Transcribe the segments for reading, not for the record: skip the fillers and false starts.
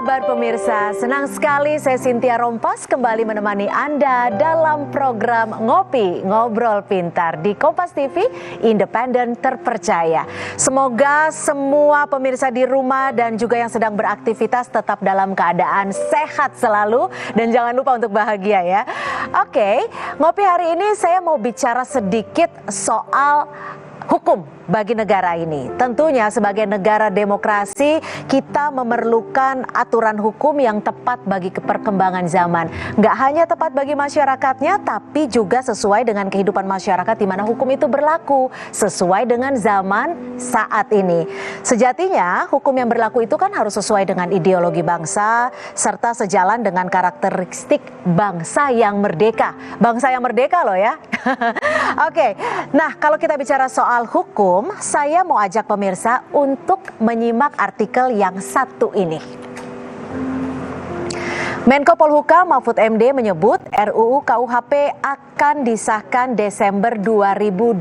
kabar pemirsa? Senang sekali saya Cynthia Rompas kembali menemani Anda dalam program Ngopi Ngobrol Pintar di Kompas TV, independen terpercaya. Semoga semua pemirsa di rumah dan juga yang sedang beraktivitas tetap dalam keadaan sehat selalu dan jangan lupa untuk bahagia ya. Oke, Ngopi hari ini saya mau bicara sedikit soal hukum bagi negara ini. Tentunya sebagai negara demokrasi kita memerlukan aturan hukum yang tepat bagi perkembangan zaman. Nggak hanya tepat bagi masyarakatnya, tapi juga sesuai dengan kehidupan masyarakat di mana hukum itu berlaku sesuai dengan zaman saat ini. Sejatinya hukum yang berlaku itu kan harus sesuai dengan ideologi bangsa serta sejalan dengan karakteristik bangsa yang merdeka. Bangsa yang merdeka loh ya. Oke, nah kalau kita bicara soal hukum, saya mau ajak pemirsa untuk menyimak artikel yang satu ini. Menko Polhukam Mahfud MD menyebut RUU KUHP akan disahkan Desember 2022.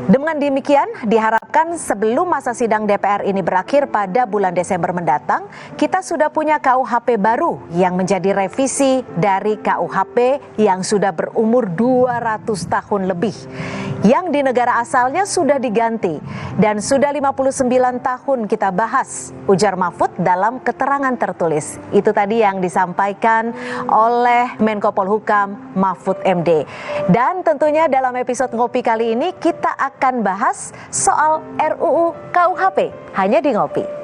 Dengan demikian, diharapkan sebelum masa sidang DPR ini berakhir pada bulan Desember mendatang, kita sudah punya KUHP baru yang menjadi revisi dari KUHP yang sudah berumur 200 tahun lebih. Yang di negara asalnya sudah diganti dan sudah 59 tahun kita bahas, ujar Mahfud dalam keterangan tertulis. Itu tadi yang disampaikan oleh Menko Polhukam Mahfud MD. Dan tentunya dalam episode Ngopi kali ini kita akan bahas soal RUU KUHP hanya di Ngopi.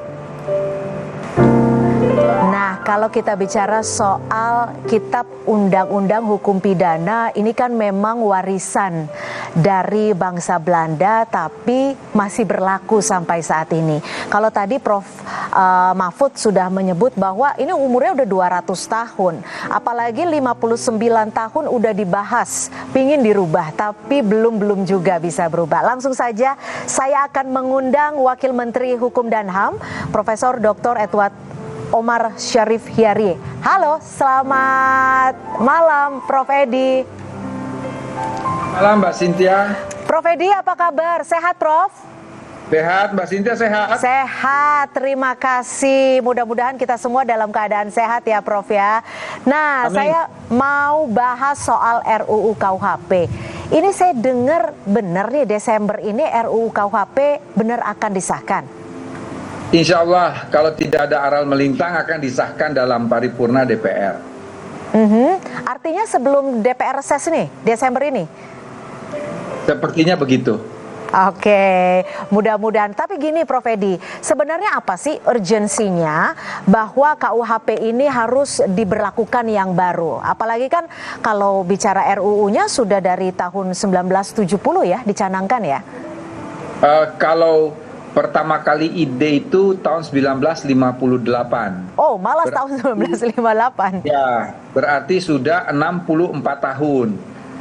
Nah, kalau kita bicara soal kitab undang-undang hukum pidana, ini kan memang warisan dari bangsa Belanda tapi masih berlaku sampai saat ini. Kalau tadi Prof. Mahfud sudah menyebut bahwa ini umurnya udah 200 tahun, apalagi 59 tahun udah dibahas, pingin dirubah tapi belum juga bisa berubah. Langsung saja saya akan mengundang Wakil Menteri Hukum dan HAM, Profesor Dr. Edward Omar Syarif Hiyari. Halo, selamat malam Prof. Edi. Malam Mbak Cynthia. Prof. Edi apa kabar? Sehat Prof? Sehat, Mbak Cynthia sehat? Sehat, terima kasih. Mudah-mudahan kita semua dalam keadaan sehat ya Prof ya. Nah, amin. Saya mau bahas soal RUU KUHP. Ini saya dengar benar nih Desember ini RUU KUHP benar akan disahkan. Insya Allah kalau tidak ada aral melintang akan disahkan dalam paripurna DPR. Artinya sebelum DPR reses nih, Desember ini? Sepertinya begitu. Oke, mudah-mudahan. Tapi gini Prof. Edi, sebenarnya apa sih urgensinya bahwa KUHP ini harus diberlakukan yang baru? Apalagi kan kalau bicara RUU-nya sudah dari tahun 1970 ya, dicanangkan ya? Kalau pertama kali ide itu tahun 1958. Oh, malah tahun 1958. Ya, berarti sudah 64 tahun.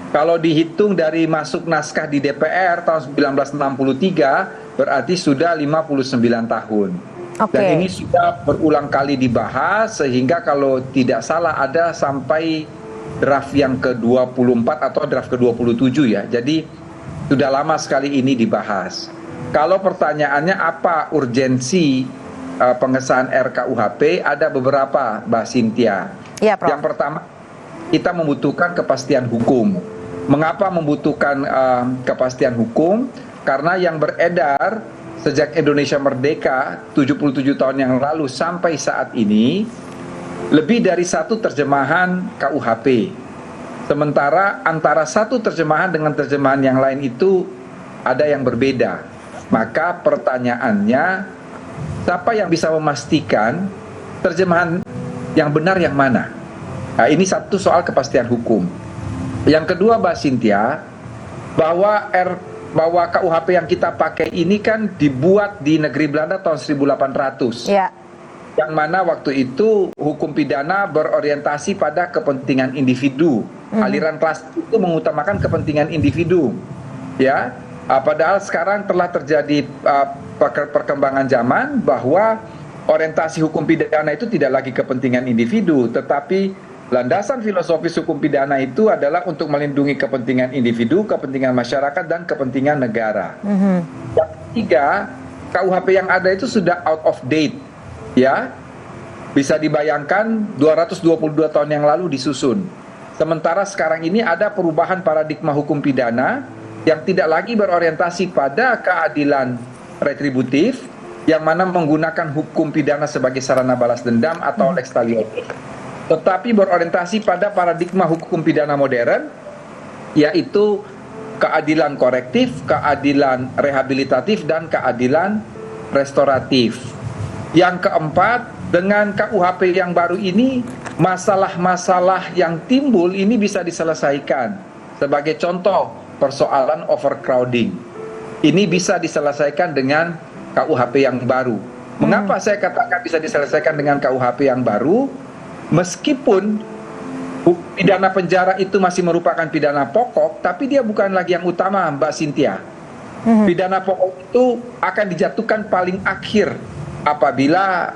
Kalau dihitung dari masuk naskah di DPR tahun 1963, berarti sudah 59 tahun. Okay. Dan ini sudah berulang kali dibahas, sehingga kalau tidak salah ada sampai draft yang ke-24 atau draft ke-27 ya. Jadi sudah lama sekali ini dibahas. Kalau pertanyaannya apa urgensi pengesahan RKUHP, ada beberapa Mbak Cynthia. Ya, Prof. Yang pertama, kita membutuhkan kepastian hukum. Mengapa membutuhkan kepastian hukum? Karena yang beredar sejak Indonesia merdeka 77 tahun yang lalu sampai saat ini lebih dari satu terjemahan KUHP. Sementara antara satu terjemahan dengan terjemahan yang lain itu ada yang berbeda. Maka pertanyaannya, siapa yang bisa memastikan terjemahan yang benar yang mana? Nah, ini satu soal kepastian hukum. Yang kedua Mbak Cynthia, bahwa KUHP yang kita pakai ini kan dibuat di negeri Belanda tahun 1800. Ya. Yang mana waktu itu hukum pidana berorientasi pada kepentingan individu. Aliran klasik itu mengutamakan kepentingan individu. Ya. Padahal sekarang telah terjadi perkembangan zaman bahwa orientasi hukum pidana itu tidak lagi kepentingan individu, tetapi landasan filosofis hukum pidana itu adalah untuk melindungi kepentingan individu, kepentingan masyarakat, dan kepentingan negara. Yang ketiga, KUHP yang ada itu sudah out of date. ya, bisa dibayangkan 222 tahun yang lalu disusun. Sementara sekarang ini ada perubahan paradigma hukum pidana yang tidak lagi berorientasi pada keadilan retributif, yang mana menggunakan hukum pidana sebagai sarana balas dendam atau lex talionis, tetapi berorientasi pada paradigma hukum pidana modern, yaitu keadilan korektif, keadilan rehabilitatif, dan keadilan restoratif. Yang keempat, dengan KUHP yang baru ini, masalah-masalah yang timbul ini bisa diselesaikan. Sebagai contoh, persoalan overcrowding. Ini bisa diselesaikan dengan KUHP yang baru. Mengapa saya katakan bisa diselesaikan dengan KUHP yang baru? Meskipun pidana penjara itu masih merupakan pidana pokok, tapi dia bukan lagi yang utama, Mbak Cynthia. Pidana pokok itu akan dijatuhkan paling akhir apabila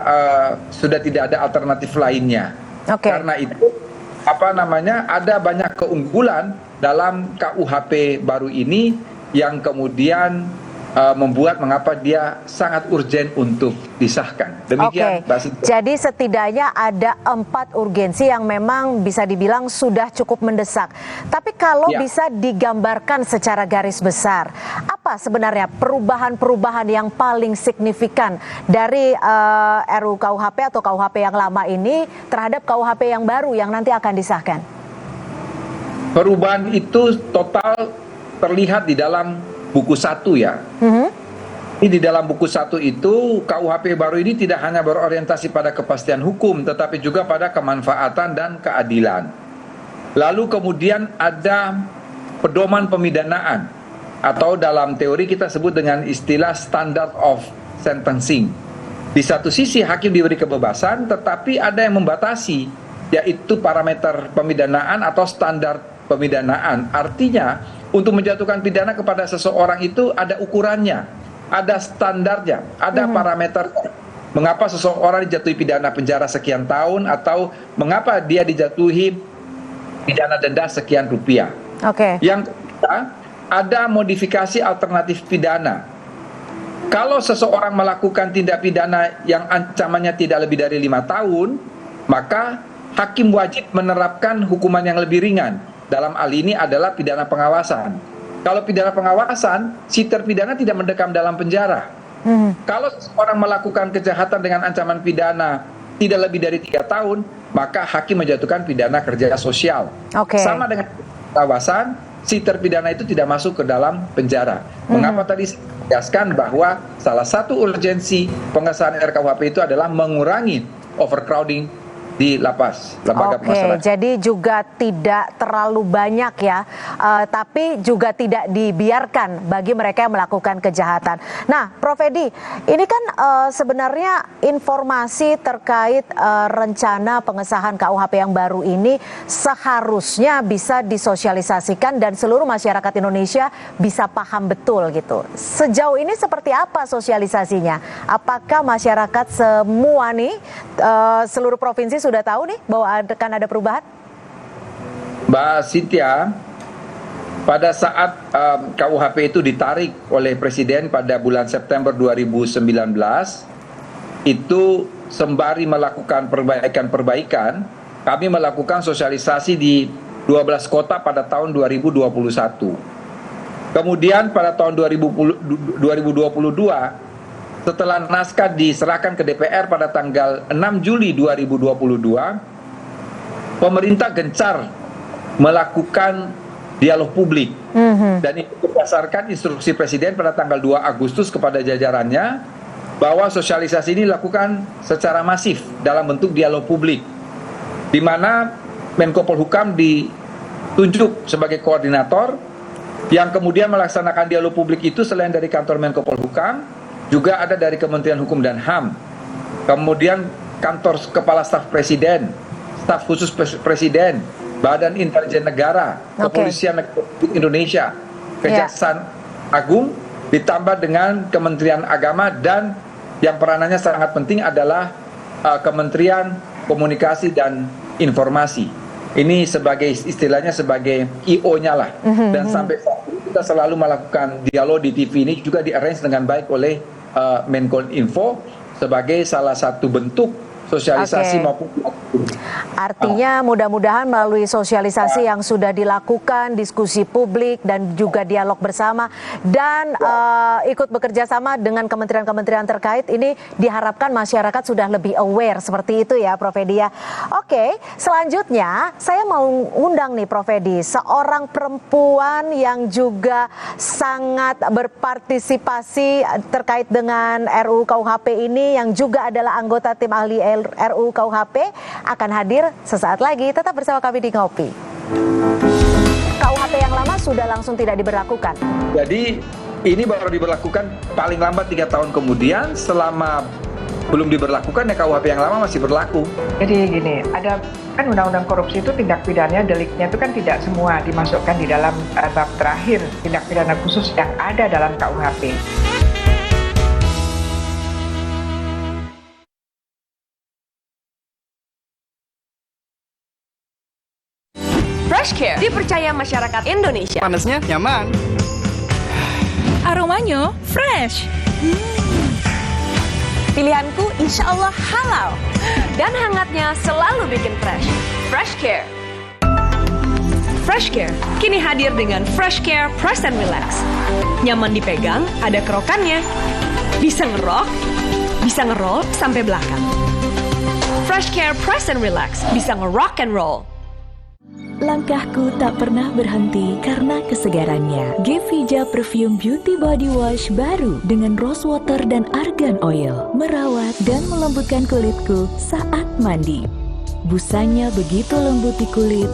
sudah tidak ada alternatif lainnya. Karena itu ada banyak keunggulan dalam KUHP baru ini yang kemudian membuat mengapa dia sangat urgen untuk disahkan. Demikian, Mbak Cynthia. Jadi setidaknya ada 4 urgensi yang memang bisa dibilang sudah cukup mendesak. Tapi kalau bisa digambarkan secara garis besar, apa sebenarnya perubahan-perubahan yang paling signifikan dari RUU KUHP atau KUHP yang lama ini terhadap KUHP yang baru yang nanti akan disahkan? Perubahan itu total terlihat di dalam buku 1 ya. Ini di dalam buku 1 itu, KUHP baru ini tidak hanya berorientasi pada kepastian hukum, tetapi juga pada kemanfaatan dan keadilan. Lalu kemudian ada pedoman pemidanaan, atau dalam teori kita sebut dengan istilah standard of sentencing. Di satu sisi hakim diberi kebebasan, tetapi ada yang membatasi, yaitu parameter pemidanaan atau standar pemidanaan. Artinya, untuk menjatuhkan pidana kepada seseorang itu ada ukurannya, ada standarnya, ada parameter. Mengapa seseorang dijatuhi pidana penjara sekian tahun, atau mengapa dia dijatuhi pidana denda sekian rupiah. Yang ketiga, ada modifikasi alternatif pidana. Kalau seseorang melakukan tindak pidana yang ancamannya tidak lebih dari 5 tahun, maka hakim wajib menerapkan hukuman yang lebih ringan. Dalam hal ini adalah pidana pengawasan. Kalau pidana pengawasan, si terpidana tidak mendekam dalam penjara. Kalau seseorang melakukan kejahatan dengan ancaman pidana tidak lebih dari 3 tahun, maka hakim menjatuhkan pidana kerja sosial. Sama dengan pengawasan, si terpidana itu tidak masuk ke dalam penjara. Mengapa tadi saya tegaskan bahwa salah satu urgensi pengesahan RKUHP itu adalah mengurangi overcrowding di lapas, lembaga pemasyarakatan. Jadi juga tidak terlalu banyak ya, tapi juga tidak dibiarkan bagi mereka yang melakukan kejahatan. Nah, Prof. Edi, ini kan sebenarnya informasi terkait rencana pengesahan KUHP yang baru ini seharusnya bisa disosialisasikan dan seluruh masyarakat Indonesia bisa paham betul gitu. Sejauh ini seperti apa sosialisasinya? Apakah masyarakat semua nih, seluruh provinsi sudah tahu nih bahwa akan ada perubahan? Mbak Cynthia, pada saat KUHP itu ditarik oleh Presiden pada bulan September 2019, itu sembari melakukan perbaikan-perbaikan, kami melakukan sosialisasi di 12 kota pada tahun 2021. Kemudian pada tahun 2022, setelah naskah diserahkan ke DPR pada tanggal 6 Juli 2022, pemerintah gencar melakukan dialog publik. Dan itu berdasarkan instruksi Presiden pada tanggal 2 Agustus kepada jajarannya, bahwa sosialisasi ini dilakukan secara masif dalam bentuk dialog publik, di mana Menko Polhukam ditunjuk sebagai koordinator, yang kemudian melaksanakan dialog publik itu selain dari kantor Menko Polhukam, juga ada dari Kementerian Hukum dan HAM, kemudian kantor Kepala Staf Presiden, Staf Khusus Presiden, Badan Intelijen Negara, Kepolisian Republik Indonesia, Kejaksaan Agung, ditambah dengan Kementerian Agama, dan yang peranannya sangat penting adalah Kementerian Komunikasi dan Informasi. Ini sebagai istilahnya sebagai IO-nya lah. Dan sampai saat ini kita selalu melakukan dialog di TV ini juga di-arrange dengan baik oleh Menkominfo, sebagai salah satu bentuk sosialisasi maupun Artinya mudah-mudahan melalui sosialisasi yang sudah dilakukan, diskusi publik dan juga dialog bersama dan ikut bekerja sama dengan kementerian-kementerian terkait, ini diharapkan masyarakat sudah lebih aware seperti itu ya Prof Edi ya. Oke, selanjutnya saya mau undang nih Prof Edi, seorang perempuan yang juga sangat berpartisipasi terkait dengan RUU KUHP ini, yang juga adalah anggota tim ahli RUU KUHP, akan hadir sesaat lagi. Tetap bersama kami di Ngopi. KUHP yang lama sudah langsung tidak diberlakukan. Jadi ini baru diberlakukan paling lambat 3 tahun kemudian. Selama belum diberlakukan ya KUHP yang lama masih berlaku. Jadi gini, ada kan undang-undang korupsi itu tindak pidana deliknya itu kan tidak semua dimasukkan di dalam bab terakhir tindak pidana khusus yang ada dalam KUHP. FreshCare dipercaya masyarakat Indonesia. Panasnya nyaman. Aromanya fresh. Pilihanku insya Allah halal. Dan hangatnya selalu bikin fresh. FreshCare. FreshCare kini hadir dengan FreshCare Press and Relax. Nyaman dipegang, ada kerokannya. Bisa ngerok, bisa ngeroll sampai belakang. FreshCare Press and Relax bisa ngerock and roll. Langkahku tak pernah berhenti karena kesegarannya. Gevija Perfume Beauty Body Wash baru dengan rose water dan argan oil merawat dan melembutkan kulitku saat mandi. Busanya begitu lembut di kulit,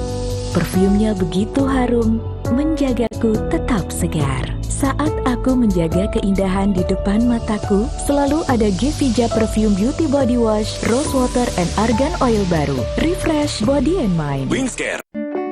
perfumnya begitu harum, menjagaku tetap segar. Saat aku menjaga keindahan di depan mataku, selalu ada Gevija Perfume Beauty Body Wash, rose water and argan oil baru. Refresh body and mind. Wingscare.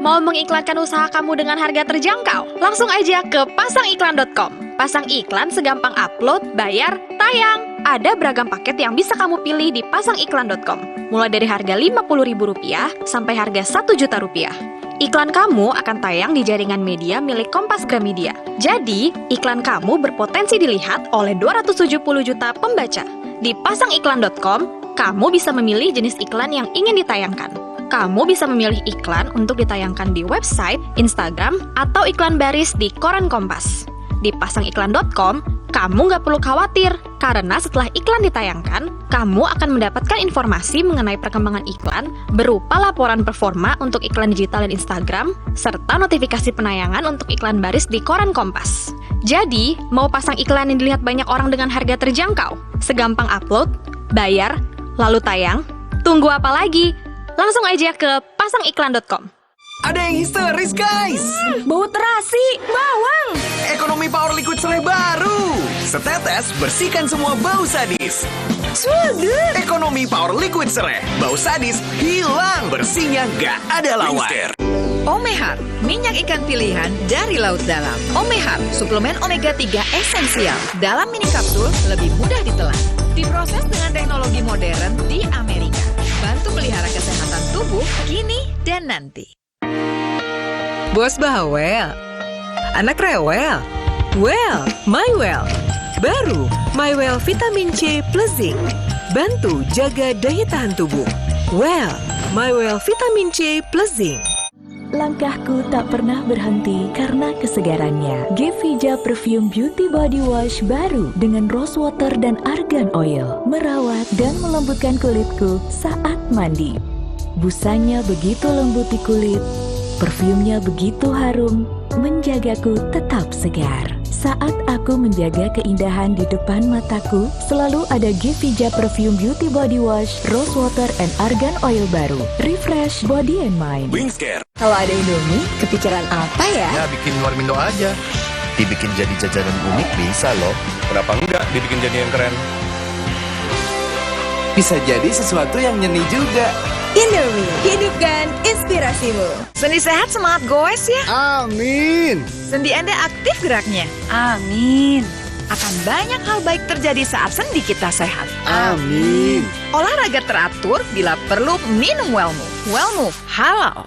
Mau mengiklankan usaha kamu dengan harga terjangkau? Langsung aja ke pasangiklan.com. Pasang iklan segampang upload, bayar, tayang. Ada beragam paket yang bisa kamu pilih di pasangiklan.com. Mulai dari harga Rp50.000 sampai harga Rp1.000.000. Iklan kamu akan tayang di jaringan media milik Kompas Gramedia. Jadi, iklan kamu berpotensi dilihat oleh 270 juta pembaca. Di pasangiklan.com, kamu bisa memilih jenis iklan yang ingin ditayangkan. Kamu bisa memilih iklan untuk ditayangkan di website, Instagram, atau iklan baris di koran Kompas. Di pasangiklan.com, kamu nggak perlu khawatir, karena setelah iklan ditayangkan, kamu akan mendapatkan informasi mengenai perkembangan iklan berupa laporan performa untuk iklan digital dan Instagram, serta notifikasi penayangan untuk iklan baris di koran Kompas. Jadi, mau pasang iklan yang dilihat banyak orang dengan harga terjangkau? Segampang upload, bayar, lalu tayang? Tunggu apa lagi? Langsung aja ke pasangiklan.com. Ada yang histeris guys. Bau terasi, bawang. Ekonomi Power Liquid Serai baru. Setetes bersihkan semua bau sadis. Swagger. Ekonomi Power Liquid Serai. Bau sadis hilang, bersihnya gak ada lawan. Omehar, minyak ikan pilihan dari laut dalam. Omehar, suplemen omega 3 esensial. Dalam mini kapsul, lebih mudah ditelan. Diproses dengan teknologi modern di Amerika. Bantu pelihara kesehatan tubuh kini dan nanti. Bos bawel, anak rewel, well, MyWell. Baru, MyWell Vitamin C plus Zinc. Bantu jaga daya tahan tubuh. Well, MyWell Vitamin C plus Zinc. Langkahku tak pernah berhenti karena kesegarannya. Gevija Perfume Beauty Body Wash baru dengan rose water dan argan oil merawat dan melembutkan kulitku saat mandi. Busanya begitu lembut di kulit, perfumnya begitu harum, menjagaku tetap segar. Saat aku menjaga keindahan di depan mataku, selalu ada Gevija Perfume Beauty Body Wash, rose water and argan oil baru. Refresh body and mind. Wingscare. Kalau ada Indomie, kepikiran apa ya? Ya bikin warmindo aja. Dibikin jadi jajanan unik bisa loh. Kenapa enggak dibikin jadi yang keren? Bisa jadi sesuatu yang nyeni juga. Indomie, hidupkan inspirasimu. Sendi sehat, semangat goes ya. Amin. Sendi Anda aktif geraknya. Amin. Akan banyak hal baik terjadi saat sendi kita sehat. Amin. Olahraga teratur, bila perlu minum Wellmove. Wellmove halal.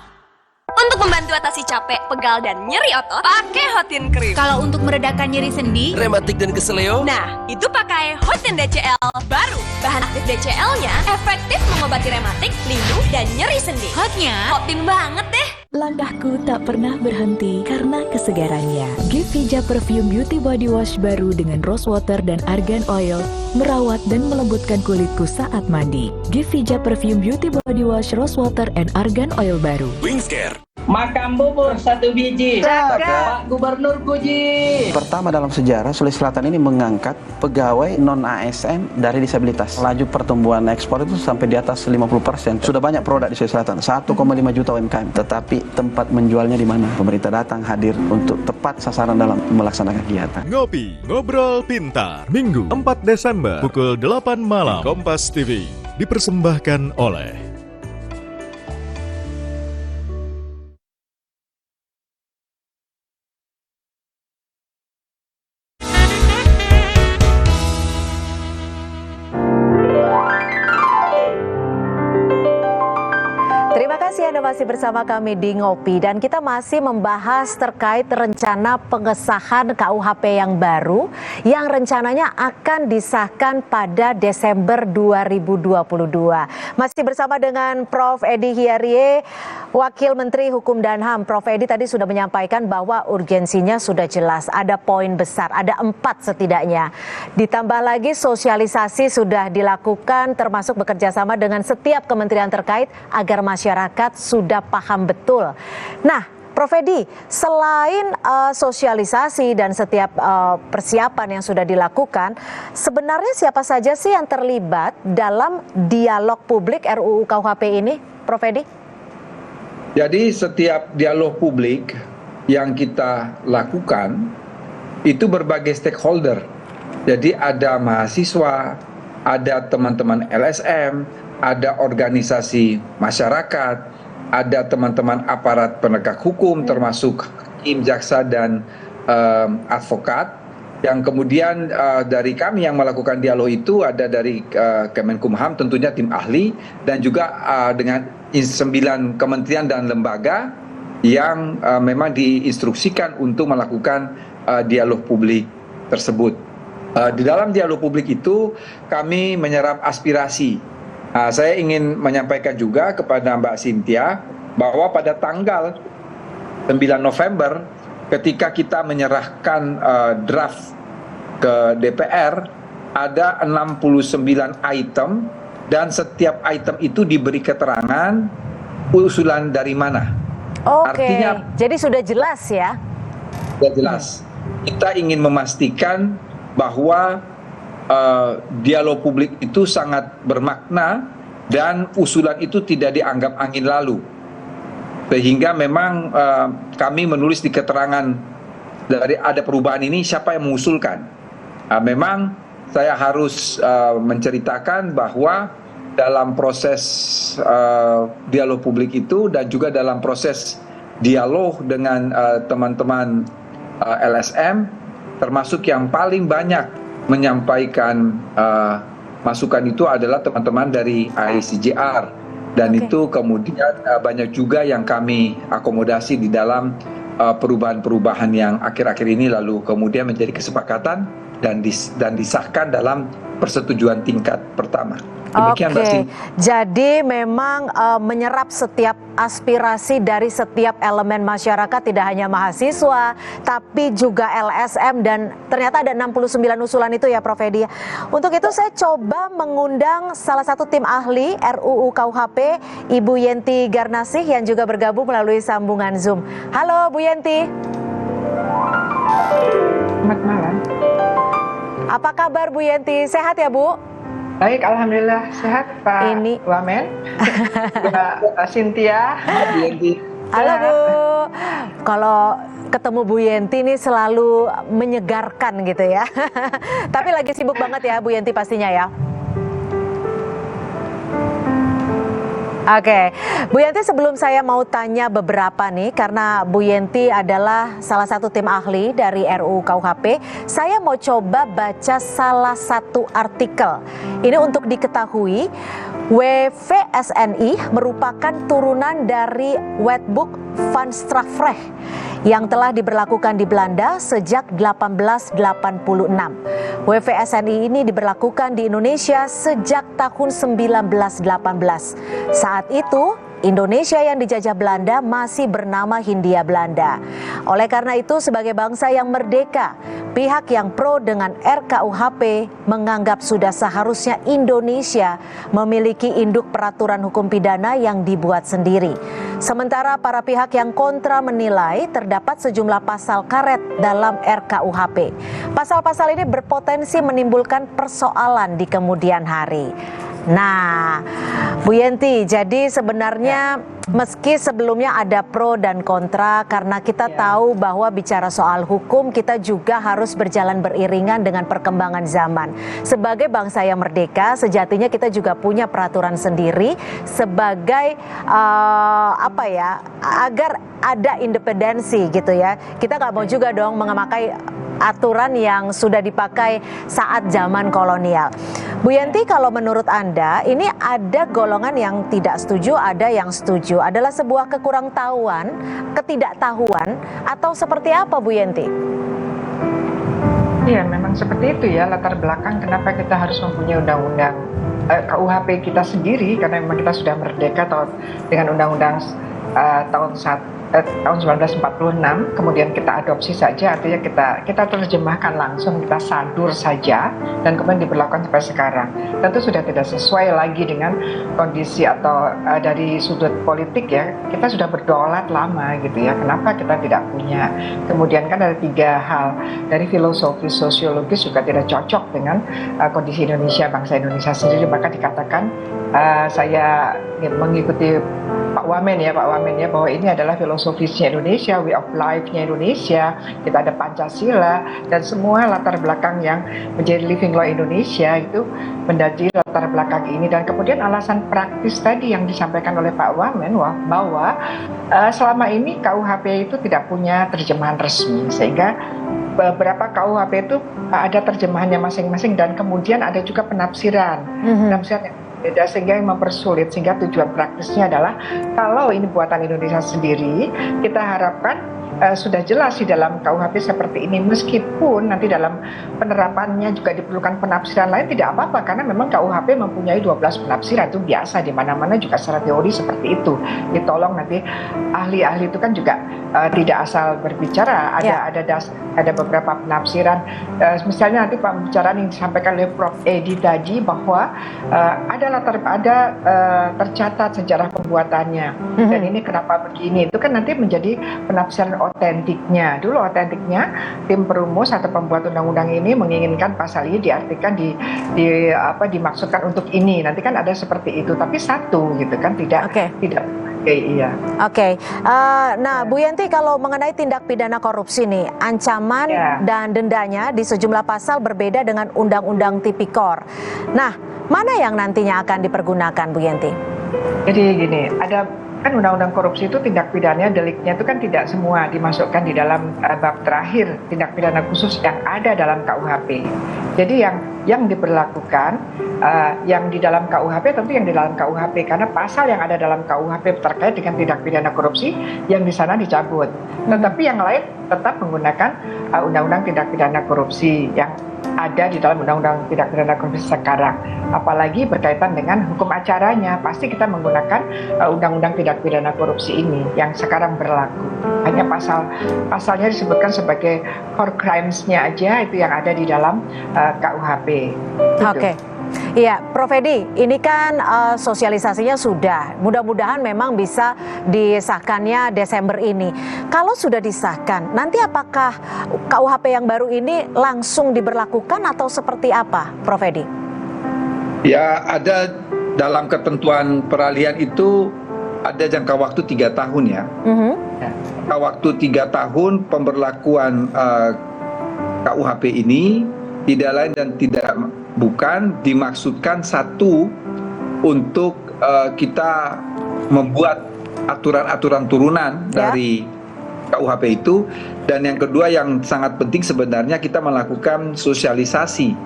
Untuk membantu atasi capek, pegal, dan nyeri otot, pakai Hotin Cream. Kalau untuk meredakan nyeri sendi, Rematik dan keseleo? Nah, itu pakai Hotin DCL baru. Bahan aktif DCL-nya efektif mengobati rematik, linu, dan nyeri sendi. hotnya Hotin banget deh. Langkahku tak pernah berhenti karena kesegarannya. Gevija Perfume Beauty Body Wash baru dengan rose water dan argan oil merawat dan melembutkan kulitku saat mandi. Gevija Perfume Beauty Body Wash Rose Water and Argan Oil baru. Wingscare. Makan bubur 1 biji. Pak Gubernur puji. Pertama dalam sejarah, Sulawesi Selatan ini mengangkat pegawai non-ASN dari disabilitas. Laju pertumbuhan ekspor itu sampai di atas 50%. Sudah banyak produk di Sulawesi Selatan, 1,5 juta UMKM. Tetapi tempat menjualnya di mana? Pemerintah datang hadir untuk tepat sasaran dalam melaksanakan kegiatan. Ngopi, Ngobrol Pintar. Minggu 4 Desember, pukul 8 malam. Kompas TV, dipersembahkan oleh Anda masih bersama kami di Ngopi dan kita masih membahas terkait rencana pengesahan KUHP yang baru yang rencananya akan disahkan pada Desember 2022. Masih bersama dengan Prof. Edi Hiarie, Wakil Menteri Hukum dan HAM. Prof. Edi tadi sudah menyampaikan bahwa urgensinya sudah jelas, ada poin besar, ada 4 setidaknya. Ditambah lagi sosialisasi sudah dilakukan termasuk bekerjasama dengan setiap kementerian terkait agar masyarakat sudah paham betul. Nah, Prof. Edi, selain sosialisasi dan setiap persiapan yang sudah dilakukan, sebenarnya siapa saja sih yang terlibat dalam dialog publik RUU KUHP ini, Prof. Edi? Jadi setiap dialog publik yang kita lakukan itu berbagai stakeholder. Jadi ada mahasiswa, ada teman-teman LSM, ada organisasi masyarakat, ada teman-teman aparat penegak hukum termasuk hakim, jaksa, dan advokat. Yang kemudian dari kami yang melakukan dialog itu ada dari Kemenkumham tentunya tim ahli dan juga dengan 9 kementerian dan lembaga yang memang diinstruksikan untuk melakukan dialog publik tersebut. Di dalam dialog publik itu kami menyerap aspirasi. Saya ingin menyampaikan juga kepada Mbak Cynthia bahwa pada tanggal 9 November ketika kita menyerahkan draft ke DPR ada 69 item dan setiap item itu diberi keterangan usulan dari mana. Oke, Artinya jadi sudah jelas ya? Sudah jelas. Kita ingin memastikan bahwa dialog publik itu sangat bermakna dan usulan itu tidak dianggap angin lalu. Sehingga memang kami menulis di keterangan dari ada perubahan ini siapa yang mengusulkan. Memang saya harus menceritakan bahwa dalam proses dialog publik itu dan juga dalam proses dialog dengan teman-teman LSM termasuk yang paling banyak menyampaikan masukan itu adalah teman-teman dari ICJR dan itu kemudian banyak juga yang kami akomodasi di dalam perubahan-perubahan yang akhir-akhir ini lalu kemudian menjadi kesepakatan dan disahkan dalam persetujuan tingkat pertama. Demikian, Mbak Sin. Jadi memang menyerap setiap aspirasi dari setiap elemen masyarakat, tidak hanya mahasiswa, tapi juga LSM dan ternyata ada 69 usulan itu ya Prof. Edi. Untuk itu saya coba mengundang salah satu tim ahli RUU KUHP, Ibu Yenti Garnasih yang juga bergabung melalui sambungan Zoom. Halo Bu Yenti. Selamat malam. Apa kabar Bu Yenti? Sehat ya Bu? Baik, alhamdulillah sehat Pak Wamen, Mbak Cynthia. Halo Bu. Kalau ketemu Bu Yenti ini selalu menyegarkan gitu ya. Tapi lagi sibuk banget ya Bu Yenti pastinya ya. Oke, Bu Yenti sebelum saya mau tanya beberapa nih, karena Bu Yenti adalah salah satu tim ahli dari RUU KUHP, saya mau coba baca salah satu artikel. Ini untuk diketahui WVSNI merupakan turunan dari Wetboek van Strafrecht yang telah diberlakukan di Belanda sejak 1886. WVSNI ini diberlakukan di Indonesia sejak tahun 1918. Saat itu, Indonesia yang dijajah Belanda masih bernama Hindia Belanda. Oleh karena itu, sebagai bangsa yang merdeka, pihak yang pro dengan RKUHP menganggap sudah seharusnya Indonesia memiliki induk peraturan hukum pidana yang dibuat sendiri. Sementara para pihak yang kontra menilai terdapat sejumlah pasal karet dalam RKUHP. Pasal-pasal ini berpotensi menimbulkan persoalan di kemudian hari. Nah, Bu Yenti, jadi sebenarnya meski sebelumnya ada pro dan kontra, karena kita tahu bahwa bicara soal hukum kita juga harus berjalan beriringan dengan perkembangan zaman. Sebagai bangsa yang merdeka, sejatinya kita juga punya peraturan sendiri sebagai agar ada independensi gitu ya. Kita nggak mau juga dong memakai aturan yang sudah dipakai saat zaman kolonial. Bu Yenti, kalau menurut Anda, ini ada golongan yang tidak setuju, ada yang setuju. Adalah sebuah kekurangtahuan, ketidaktahuan, atau seperti apa, Bu Yenti? Iya, memang seperti itu ya latar belakang kenapa kita harus mempunyai undang-undang KUHP kita sendiri, karena memang kita sudah merdeka dengan undang-undang tahun 1946, kemudian kita adopsi saja, artinya kita terjemahkan langsung, kita sadur saja, dan kemudian diberlakukan sampai sekarang. Tentu sudah tidak sesuai lagi dengan kondisi atau dari sudut politik ya, kita sudah berdaulat lama gitu ya, kenapa kita tidak punya. Kemudian kan ada 3 hal, dari filosofi sosiologis juga tidak cocok dengan kondisi Indonesia, bangsa Indonesia sendiri, maka dikatakan saya mengikuti Pak Wamen ya, bahwa ini adalah filosofisnya Indonesia, way of life-nya Indonesia, kita ada Pancasila, dan semua latar belakang yang menjadi living law Indonesia itu menjadi latar belakang ini. Dan kemudian alasan praktis tadi yang disampaikan oleh Pak Wamen bahwa selama ini KUHP itu tidak punya terjemahan resmi, sehingga beberapa KUHP itu ada terjemahannya masing-masing, dan kemudian ada juga penafsiran yang beda, sehingga yang mempersulit, sehingga tujuan praktisnya adalah kalau ini buatan Indonesia sendiri, kita harapkan sudah jelas di dalam KUHP seperti ini, meskipun nanti dalam penerapannya juga diperlukan penafsiran lain, tidak apa-apa, karena memang KUHP mempunyai 12 penafsiran, itu biasa di mana-mana juga secara teori seperti itu. Ditolong nanti ahli-ahli itu kan juga tidak asal berbicara, ada beberapa penafsiran, misalnya nanti pembicaraan yang disampaikan oleh Prof. Edi tadi bahwa ada tercatat sejarah pembuatannya, dan ini kenapa begini, itu kan nanti menjadi penafsiran otentiknya. Dulu otentiknya tim perumus atau pembuat undang-undang ini menginginkan pasal ini diartikan dimaksudkan untuk ini. Nanti kan ada seperti itu, tapi satu gitu kan, tidak. Iya. Oke. Nah, Bu Yenti, kalau mengenai tindak pidana korupsi nih, ancaman dan dendanya di sejumlah pasal berbeda dengan Undang-Undang Tipikor. Nah, mana yang nantinya akan dipergunakan, Bu Yenti? Jadi gini, ada kan undang-undang korupsi itu tindak pidananya, deliknya itu kan tidak semua dimasukkan di dalam bab terakhir tindak pidana khusus yang ada dalam KUHP. Jadi yang diberlakukan yang di dalam KUHP tentu yang di dalam KUHP, karena pasal yang ada dalam KUHP terkait dengan tindak pidana korupsi yang di sana dicabut. Tetapi yang lain tetap menggunakan undang-undang tindak pidana korupsi yang ada di dalam undang-undang tindak pidana korupsi sekarang. Apalagi berkaitan dengan hukum acaranya, pasti kita menggunakan undang-undang tindak pidana korupsi ini yang sekarang berlaku. Hanya pasalnya disebutkan sebagai core crimes-nya aja, itu yang ada di dalam KUHP. Oke. Iya, Prof. Edi, ini kan sosialisasinya sudah, mudah-mudahan memang bisa disahkannya Desember ini. Kalau sudah disahkan, nanti apakah KUHP yang baru ini langsung diberlakukan atau seperti apa, Prof. Edi? Ya, ada dalam ketentuan peralihan itu ada jangka waktu 3 tahun ya. Jangka waktu 3 tahun pemberlakuan KUHP ini tidak lain dan tidak bukan dimaksudkan satu untuk kita membuat aturan-aturan turunan dari KUHP itu, dan yang kedua yang sangat penting sebenarnya kita melakukan sosialisasi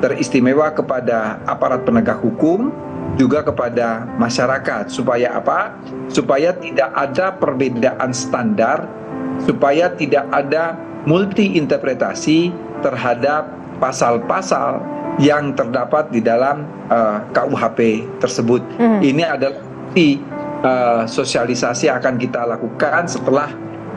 teristimewa kepada aparat penegak hukum juga kepada masyarakat. Supaya apa? Supaya tidak ada perbedaan standar, supaya tidak ada multi interpretasi terhadap pasal-pasal yang terdapat di dalam KUHP tersebut. Ini adalah sosialisasi akan kita lakukan setelah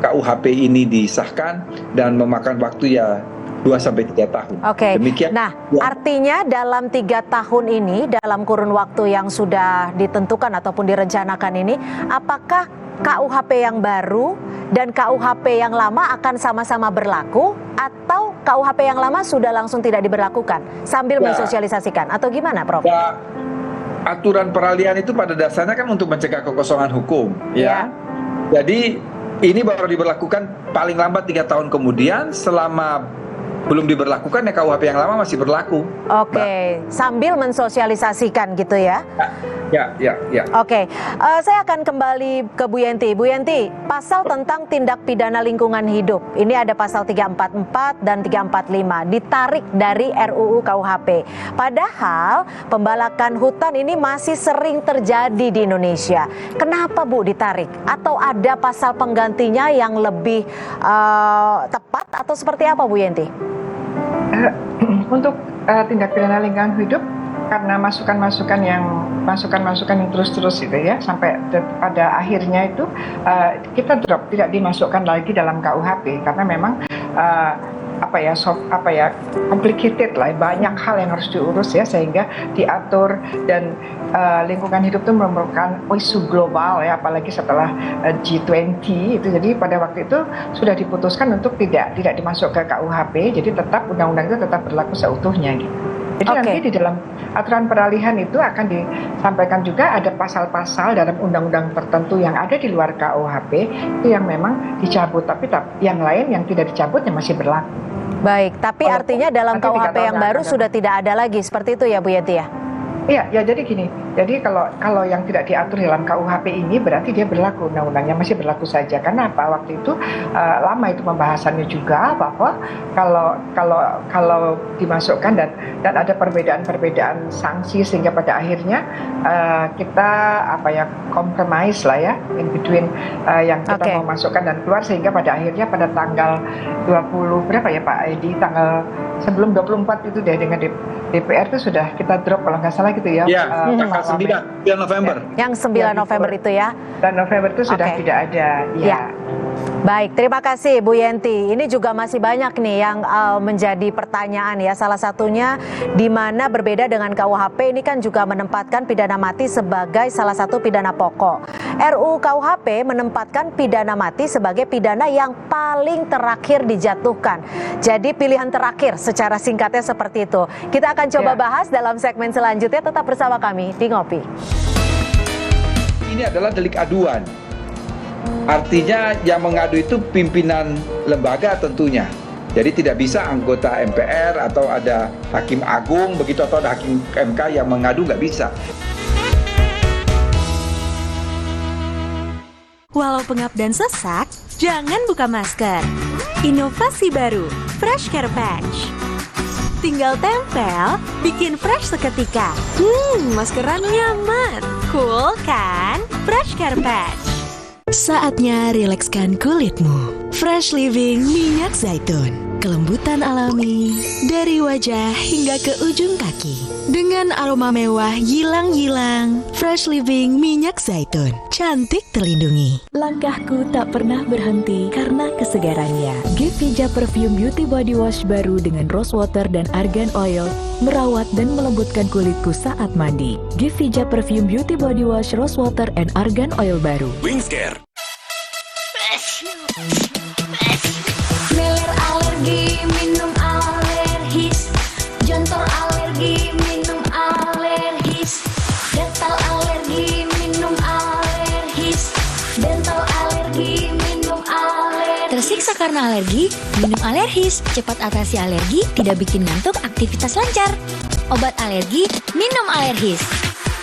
KUHP ini disahkan dan memakan waktu ya 2-3 tahun. Oke. Demikian. Nah, artinya dalam 3 tahun ini, dalam kurun waktu yang sudah ditentukan ataupun direncanakan ini, apakah KUHP yang baru dan KUHP yang lama akan sama-sama berlaku, atau KUHP yang lama sudah langsung tidak diberlakukan sambil mensosialisasikan, atau gimana, Prof? Ya, aturan peralihan itu pada dasarnya kan untuk mencegah kekosongan hukum, ya. Jadi ini baru diberlakukan paling lambat 3 tahun kemudian. Selama belum diberlakukan ya KUHP yang lama masih berlaku. Oke, sambil mensosialisasikan gitu ya. Ya. Oke, saya akan kembali ke Bu Yenti. Bu Yenti, pasal tentang tindak pidana lingkungan hidup, ini ada pasal 344 dan 345, ditarik dari RUU KUHP. Padahal pembalakan hutan ini masih sering terjadi di Indonesia. Kenapa Bu ditarik? Atau ada pasal penggantinya yang lebih tepat atau seperti apa Bu Yenti? Untuk tindak pidana lingkungan hidup, karena masukan-masukan yang terus-terus itu ya, sampai pada akhirnya itu kita drop, tidak dimasukkan lagi dalam KUHP karena memang complicated lah, banyak hal yang harus diurus ya, sehingga diatur. Dan lingkungan hidup itu merupakan isu global ya, apalagi setelah G20 itu. Jadi pada waktu itu sudah diputuskan untuk tidak dimasuk ke KUHP, jadi tetap undang-undang itu tetap berlaku seutuhnya gitu. Jadi nanti di dalam aturan peralihan itu akan disampaikan juga ada pasal-pasal dalam undang-undang tertentu yang ada di luar KUHP itu yang memang dicabut, tapi yang lain yang tidak dicabut yang masih berlaku. Baik, tapi artinya dalam KUHP yang baru sudah tidak ada lagi, seperti itu ya Bu Yenti ya? Iya, ya jadi gini. Jadi kalau yang tidak diatur dalam KUHP ini berarti dia berlaku, undang-undangnya masih berlaku saja. Karena apa? Waktu itu lama itu pembahasannya juga bahwa kalau dimasukkan dan ada perbedaan sanksi, sehingga pada akhirnya kita compromise lah ya in between yang kita mau masukkan dan keluar, sehingga pada akhirnya pada tanggal 20 berapa ya Pak Edi, tanggal sebelum 24 itu deh dengan DPR itu sudah kita drop kalau nggak salah gitu ya. Ya, tanggal 9 November. Yang 9 November itu ya. Dan November itu sudah tidak ada. Ya. Baik, terima kasih Bu Yenti. Ini juga masih banyak nih yang menjadi pertanyaan ya. Salah satunya di mana berbeda dengan KUHP, ini kan juga menempatkan pidana mati sebagai salah satu pidana pokok. RUU KUHP menempatkan pidana mati sebagai pidana yang paling terakhir dijatuhkan. Jadi pilihan terakhir secara singkatnya seperti itu. Kita akan coba bahas dalam segmen selanjutnya. Tetap bersama kami di Ngopi. Ini adalah delik aduan. Artinya yang mengadu itu pimpinan lembaga tentunya. Jadi tidak bisa anggota MPR atau ada hakim agung begitu, atau ada hakim MK yang mengadu, nggak bisa. Walau pengap dan sesak, jangan buka masker. Inovasi baru, Fresh Care Patch. Tinggal tempel, bikin fresh seketika. Maskeran nyaman, cool kan? Fresh Care Patch. Saatnya rilekskan kulitmu. Fresh Living minyak zaitun. Kelembutan alami dari wajah hingga ke ujung kaki. Dengan aroma mewah yilang-yilang. Fresh Living minyak zaitun. Cantik terlindungi. Langkahku tak pernah berhenti karena kesegarannya. Gevija Perfume Beauty Body Wash baru dengan rose water dan argan oil merawat dan melembutkan kulitku saat mandi. Gevija Perfume Beauty Body Wash Rose Water and Argan Oil baru. Wingscare. Meler alergi, minum alergis. Jontor alergi, minum alergis. Gatal alergi, minum alergis. Dental alergi, minum alergis. Tersiksa karena alergi? Minum alergis. Cepat atasi alergi, tidak bikin ngantuk, aktivitas lancar. Obat alergi, minum alergis.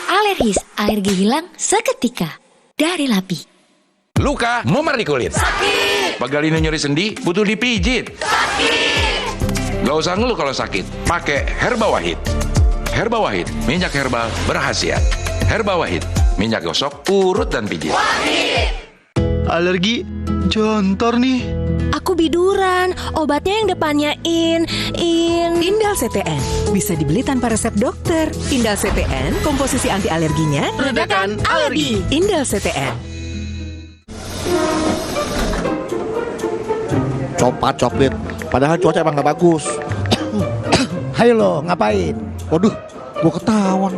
Alergis, alergi hilang seketika. Dari Lapi. Luka, memar di kulit. Sakit. Pagalino nyeri sendi, butuh dipijit. Sakit. Gak usah ngeluh kalau sakit, pakai Herba Wahid. Herba Wahid, minyak herbal berkhasiat. Herba Wahid, minyak gosok, urut dan pijit. Alergi jontor nih. Aku biduran, obatnya yang depannya Indal CTN. Bisa dibeli tanpa resep dokter. Indal CTN, komposisi anti alerginya Redakan alergi. Indal CTN. Copat coklat, padahal cuaca emang gak bagus. Hai lo, ngapain? Waduh, gua ketahuan.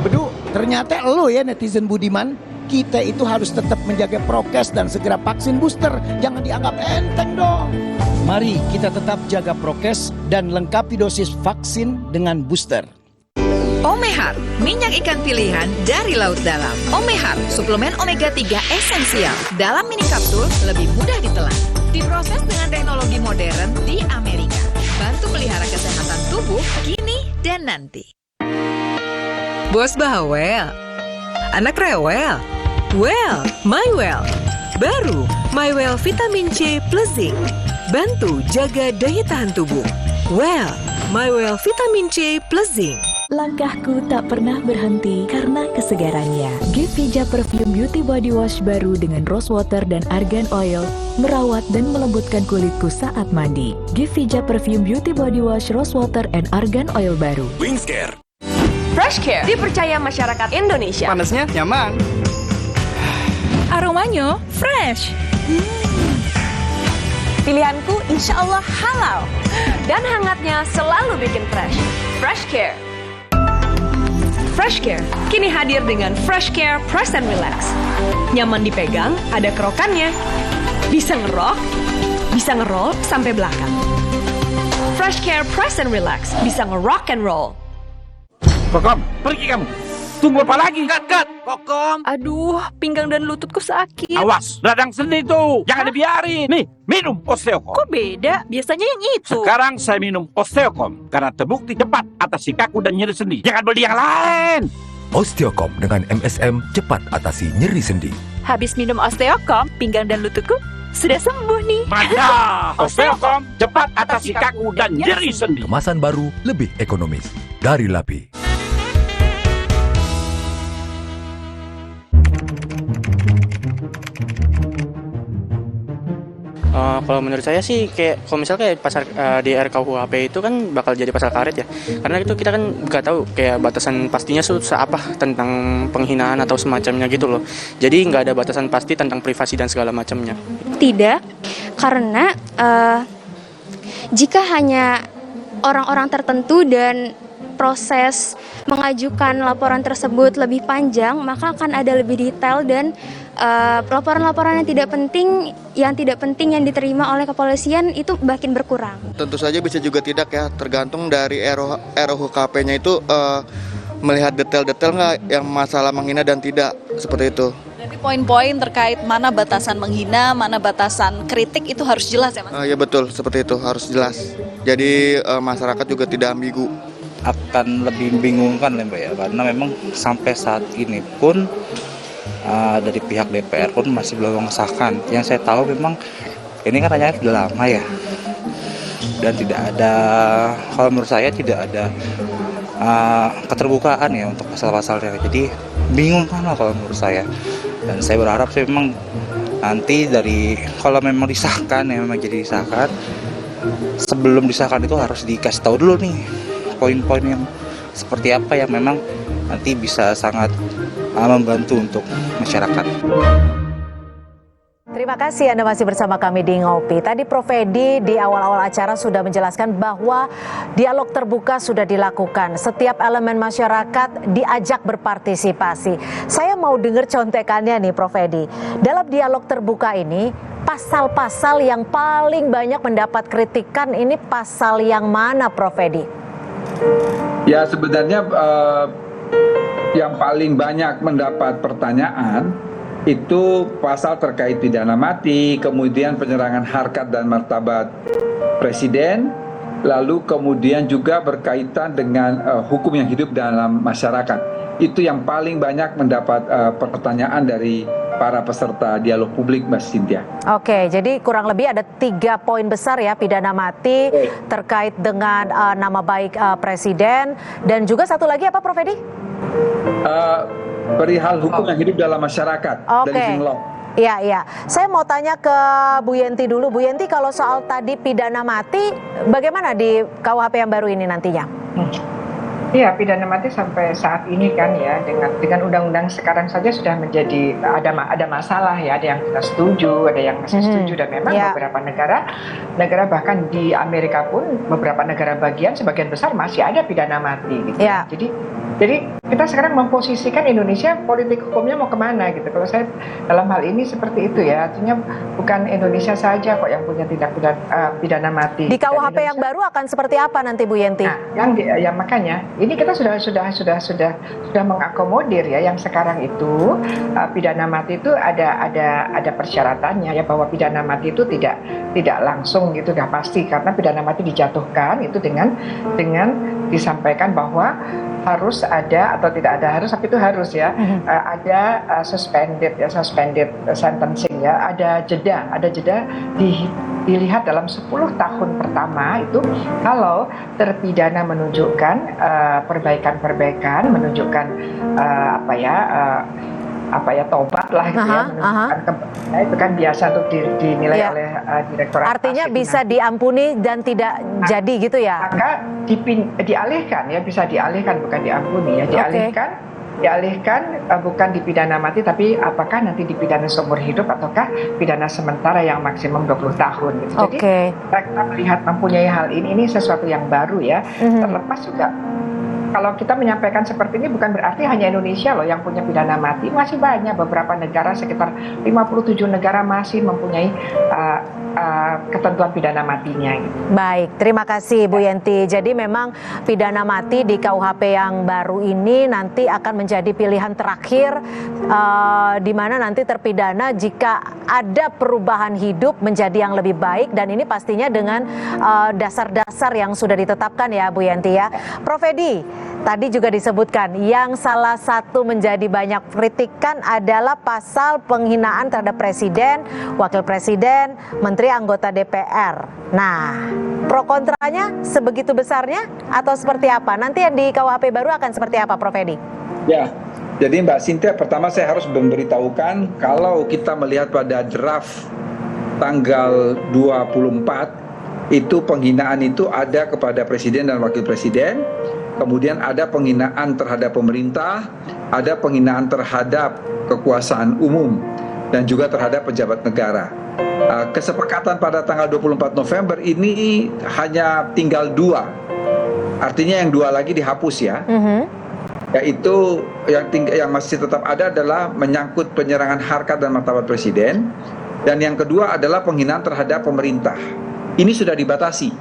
Bedu, ternyata lo ya netizen budiman. Kita itu harus tetap menjaga prokes dan segera vaksin booster. Jangan dianggap enteng dong. Mari kita tetap jaga prokes dan lengkapi dosis vaksin dengan booster. Omehar, minyak ikan pilihan dari laut dalam. Omehar, suplemen omega 3 esensial. Dalam mini kapsul, lebih mudah ditelan. Diproses dengan teknologi modern di Amerika. Bantu pelihara kesehatan tubuh kini dan nanti. Bos bawel, anak rewel. Well, my well. Baru, my well vitamin C plus zinc. Bantu jaga daya tahan tubuh. Well, my well vitamin C plus zinc. Langkahku tak pernah berhenti karena kesegarannya. Gevija Perfume Beauty Body Wash baru dengan rose water dan argan oil merawat dan melembutkan kulitku saat mandi. Gevija Perfume Beauty Body Wash Rose Water and Argan Oil baru. Wingscare. Fresh Care dipercaya masyarakat Indonesia. Panasnya nyaman. Aromanya fresh. Pilihanku insya Allah halal. Dan hangatnya selalu bikin fresh. Fresh Care. Fresh Care kini hadir dengan Fresh Care Press and Relax. Nyaman dipegang, ada kerokannya. Bisa ngerok, bisa ngerol sampai belakang. Fresh Care Press and Relax bisa ngerock and roll. Kokom, pergi kamu. Tunggu apa lagi? Kat, Kokom. Aduh, pinggang dan lututku sakit. Awas, radang sendi tuh. Jangan dibiarin. Nih, minum Osteocom. Kok beda? Biasanya yang itu. Sekarang saya minum Osteocom karena terbukti cepat atasi kaku dan nyeri sendi. Jangan beli yang lain. Osteocom dengan MSM cepat atasi nyeri sendi. Habis minum Osteocom, pinggang dan lututku sudah sembuh nih. Mantap! Osteocom cepat atasi kaku dan nyeri sendi. Kemasan baru lebih ekonomis dari Lapi. Kalau menurut saya sih kalau misalnya kayak pasal di RKUHP itu kan bakal jadi pasal karet ya, karena itu kita kan nggak tahu kayak batasan pastinya apa tentang penghinaan atau semacamnya gitu loh. Jadi nggak ada batasan pasti tentang privasi dan segala macamnya. Tidak, karena jika hanya orang-orang tertentu dan proses mengajukan laporan tersebut lebih panjang, maka akan ada lebih detail dan laporan-laporan yang tidak penting yang diterima oleh kepolisian itu makin berkurang. Tentu saja bisa juga tidak ya, tergantung dari RUHKP-nya itu melihat detail-detail nggak yang masalah menghina dan tidak, seperti itu. Berarti poin-poin terkait mana batasan menghina, mana batasan kritik itu harus jelas ya Mas? Ya betul, seperti itu harus jelas. Jadi masyarakat juga tidak ambigu. Akan lebih membingungkan ya Mbak ya, karena memang sampai saat ini pun dari pihak DPR pun masih belum mengesahkan. Yang saya tahu memang ini kan hanya sudah lama ya, dan tidak ada, kalau menurut saya tidak ada keterbukaan ya untuk pasal-pasalnya. Jadi bingung kan lah kalau menurut saya. Dan saya berharap sih memang nanti kalau memang disahkan ya, memang jadi disahkan, sebelum disahkan itu harus dikasih tahu dulu nih poin-poin yang seperti apa yang memang nanti bisa sangat membantu untuk masyarakat. Terima kasih Anda masih bersama kami di Ngopi. Tadi Prof Edi di awal-awal acara sudah menjelaskan bahwa dialog terbuka sudah dilakukan. Setiap elemen masyarakat diajak berpartisipasi. Saya mau dengar contekannya nih Prof Edi. Dalam dialog terbuka ini, pasal-pasal yang paling banyak mendapat kritikan ini pasal yang mana Prof Edi? Ya sebenarnya yang paling banyak mendapat pertanyaan itu pasal terkait pidana mati, kemudian penyerangan harkat dan martabat presiden, lalu kemudian juga berkaitan dengan hukum yang hidup dalam masyarakat. Itu yang paling banyak mendapat pertanyaan dari para peserta dialog publik, Mbak Cynthia. Oke, jadi kurang lebih ada 3 poin besar ya pidana mati terkait dengan nama baik Presiden, dan juga satu lagi apa, Prof Edi? Perihal hukum yang hidup dalam masyarakat. Oke. Iya. Saya mau tanya ke Bu Yenti dulu. Bu Yenti, kalau soal tadi pidana mati, bagaimana di KUHP yang baru ini nantinya? Iya, pidana mati sampai saat ini kan ya, dengan undang-undang sekarang saja sudah menjadi ada masalah ya, ada yang tidak setuju, ada yang masih setuju, dan memang beberapa negara bahkan di Amerika pun beberapa negara sebagian besar masih ada pidana mati gitu. Jadi kita sekarang memposisikan Indonesia politik hukumnya mau kemana gitu. Kalau saya dalam hal ini seperti itu ya, artinya bukan Indonesia saja kok yang punya tindak pidana mati. Di KUHP yang baru akan seperti apa nanti, Bu Yenti? Nah, yang makanya ini kita sudah mengakomodir ya, yang sekarang itu pidana mati itu ada persyaratannya ya, bahwa pidana mati itu tidak langsung gitu, udah pasti, karena pidana mati dijatuhkan itu dengan disampaikan bahwa harus ada atau tidak ada, harus, tapi itu harus ya, ada suspended sentencing ya, ada jeda dilihat dalam 10 tahun pertama itu kalau terpidana menunjukkan perbaikan, menunjukkan tobat lah gitu ya, menunjukkan itu kan biasa untuk dinilai oleh direktorat. Artinya bisa diampuni dan tidak jadi gitu ya? Maka dialihkan ya, bisa dialihkan, bukan diampuni ya, dialihkan bukan dipidana mati, tapi apakah nanti dipidana seumur hidup ataukah pidana sementara yang maksimum 20 tahun gitu. Jadi kita melihat mempunyai hal ini sesuatu yang baru ya. Terlepas juga kalau kita menyampaikan seperti ini bukan berarti hanya Indonesia loh yang punya pidana mati, masih banyak beberapa negara, sekitar 57 negara masih mempunyai ketentuan pidana matinya. Gitu. Baik, terima kasih Bu Yenti. Jadi memang pidana mati di KUHP yang baru ini nanti akan menjadi pilihan terakhir, di mana nanti terpidana jika ada perubahan hidup menjadi yang lebih baik, dan ini pastinya dengan dasar-dasar yang sudah ditetapkan ya Bu Yenti ya. Prof Edi, tadi juga disebutkan yang salah satu menjadi banyak kritikan adalah pasal penghinaan terhadap Presiden, Wakil Presiden, Menteri, anggota DPR. Nah, pro kontranya sebegitu besarnya atau seperti apa? Nanti yang di KUHP baru akan seperti apa, Prof Edi? Ya, jadi Mbak Cynthia, pertama saya harus memberitahukan kalau kita melihat pada draft tanggal 24, itu penghinaan itu ada kepada Presiden dan Wakil Presiden. Kemudian ada penghinaan terhadap pemerintah, ada penghinaan terhadap kekuasaan umum, dan juga terhadap pejabat negara. Kesepakatan pada tanggal 24 November ini hanya tinggal 2. Artinya yang 2 lagi dihapus ya. Yaitu yang masih tetap ada adalah menyangkut penyerangan harkat dan martabat Presiden. Dan yang kedua adalah penghinaan terhadap pemerintah. Ini sudah dibatasi.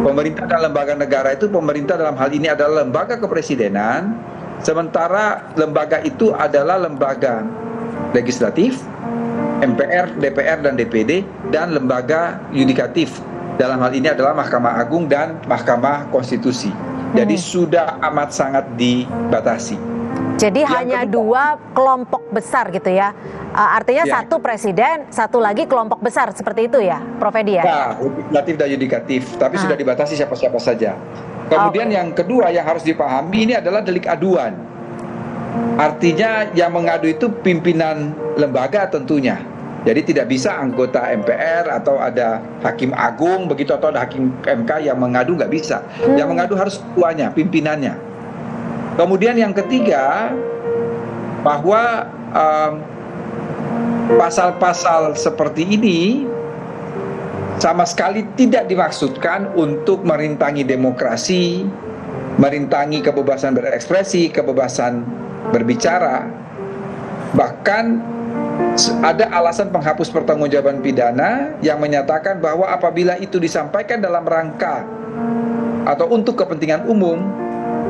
Pemerintah dan lembaga negara itu, pemerintah dalam hal ini adalah lembaga kepresidenan, sementara lembaga itu adalah lembaga legislatif, MPR, DPR, dan DPD, dan lembaga yudikatif. Dalam hal ini adalah Mahkamah Agung dan Mahkamah Konstitusi. Jadi sudah amat sangat dibatasi. Jadi hanya kedua, 2 kelompok besar gitu ya. Artinya satu presiden, satu lagi kelompok besar, seperti itu ya, Prof Edi ya? Nah, legislatif dan yudikatif, tapi sudah dibatasi siapa-siapa saja. Kemudian yang kedua yang harus dipahami ini adalah delik aduan. Artinya yang mengadu itu pimpinan lembaga tentunya. Jadi tidak bisa anggota MPR atau ada hakim agung begitu, atau ada hakim MK yang mengadu, nggak bisa. Yang mengadu harus ketuanya, pimpinannya. Kemudian yang ketiga, bahwa pasal-pasal seperti ini sama sekali tidak dimaksudkan untuk merintangi demokrasi, merintangi kebebasan berekspresi, kebebasan berbicara. Bahkan ada alasan penghapus pertanggungjawaban pidana yang menyatakan bahwa apabila itu disampaikan dalam rangka atau untuk kepentingan umum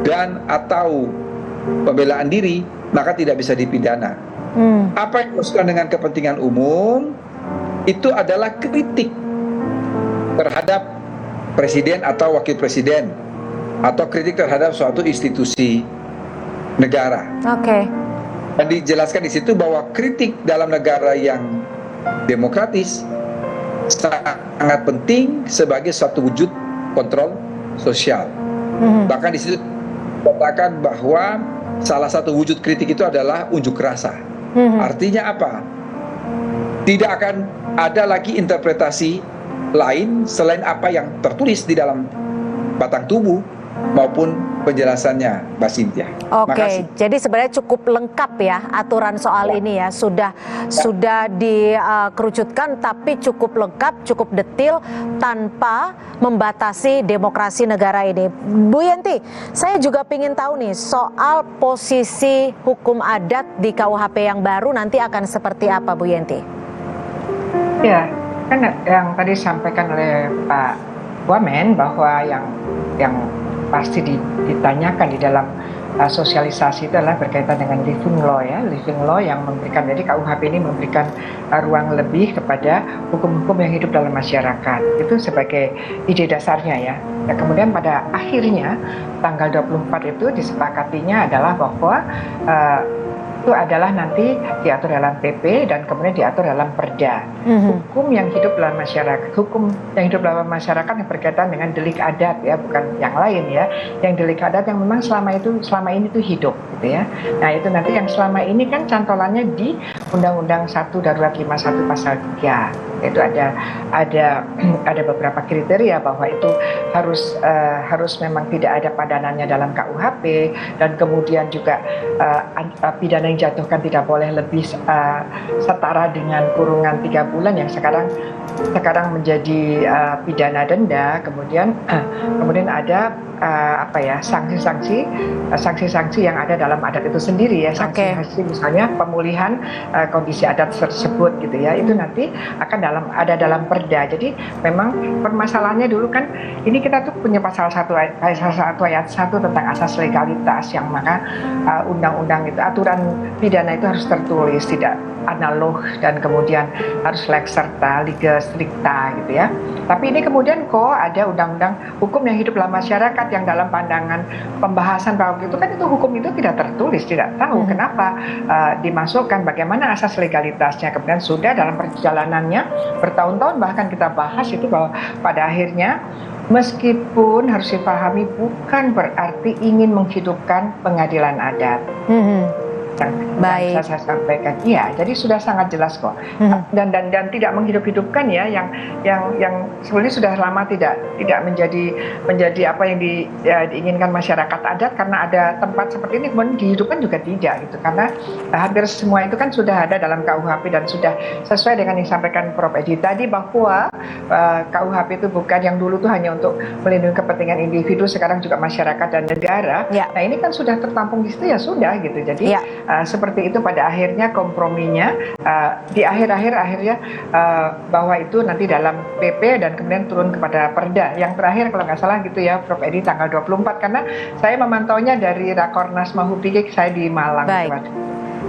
dan atau pembelaan diri, maka tidak bisa dipidana. Apa yang dimaksudkan dengan kepentingan umum itu adalah kritik terhadap presiden atau wakil presiden, atau kritik terhadap suatu institusi negara. Dan dijelaskan di situ bahwa kritik dalam negara yang demokratis sangat penting sebagai suatu wujud kontrol sosial. Bahkan di situ dikatakan bahwa salah satu wujud kritik itu adalah unjuk rasa. Artinya apa? Tidak akan ada lagi interpretasi lain selain apa yang tertulis di dalam batang tubuh maupun penjelasannya, Mbak Cynthia. Oke, jadi sebenarnya cukup lengkap ya aturan soal ini ya, sudah dikerucutkan tapi cukup lengkap, cukup detail tanpa membatasi demokrasi negara ini. Bu Yenti, saya juga ingin tahu nih soal posisi hukum adat di KUHP yang baru nanti akan seperti apa, Bu Yenti? Ya, kan yang tadi disampaikan oleh Pak Wamen bahwa yang pasti ditanyakan di dalam sosialisasi itu adalah berkaitan dengan living law ya, living law yang memberikan, jadi KUHP ini memberikan ruang lebih kepada hukum-hukum yang hidup dalam masyarakat, itu sebagai ide dasarnya ya. Dan kemudian pada akhirnya tanggal 24 itu disepakatinya adalah bahwa itu adalah nanti diatur dalam PP dan kemudian diatur dalam Perda. Hukum yang hidup dalam masyarakat, hukum yang hidup dalam masyarakat yang berkaitan dengan delik adat ya, bukan yang lain ya. Yang delik adat yang memang selama ini tuh hidup gitu ya. Nah, itu nanti yang selama ini kan cantolannya di Undang-Undang 1 Darurat 51 pasal 3. Itu ada beberapa kriteria bahwa itu harus memang tidak ada padanannya dalam KUHP, dan kemudian juga pidana yang jatuhkan tidak boleh lebih setara dengan kurungan 3 bulan yang sekarang menjadi pidana denda. Kemudian ada sanksi-sanksi yang ada dalam adat itu sendiri ya, sanksi misalnya pemulihan kondisi adat tersebut gitu ya, itu nanti akan ada dalam Perda. Jadi memang permasalahannya dulu kan ini kita tuh punya pasal 1 ayat 1 tentang asas legalitas, yang maka undang-undang itu, aturan pidana itu harus tertulis, tidak analog, dan kemudian harus lex serta, liga stricta gitu ya. Tapi ini kemudian kok ada undang-undang hukum yang hidup dalam masyarakat yang dalam pandangan pembahasan waktu itu kan itu hukum itu tidak tertulis, tidak tahu kenapa dimasukkan, bagaimana asas legalitasnya. Kemudian sudah dalam perjalanannya bertahun-tahun bahkan kita bahas itu bahwa pada akhirnya meskipun harus dipahami bukan berarti ingin menghidupkan pengadilan adat. Baik. Saya sampaikan, iya. Jadi sudah sangat jelas kok. Dan tidak menghidup-hidupkan ya, yang sebenarnya sudah lama tidak menjadi apa yang diinginkan masyarakat adat, karena ada tempat seperti ini kemudian dihidupkan juga tidak gitu. Karena hampir semua itu kan sudah ada dalam KUHP dan sudah sesuai dengan yang disampaikan Prof. Edi tadi, bahwa KUHP itu bukan yang dulu tuh hanya untuk melindungi kepentingan individu, sekarang juga masyarakat dan negara. Ya. Nah, ini kan sudah tertampung di situ ya sudah gitu. Jadi seperti itu pada akhirnya komprominya di akhirnya bahwa itu nanti dalam PP dan kemudian turun kepada Perda. Yang terakhir kalau nggak salah gitu ya Prof. Edi, tanggal 24, karena saya memantaunya dari Rakornas Mahupikik, saya di Malang. Baik.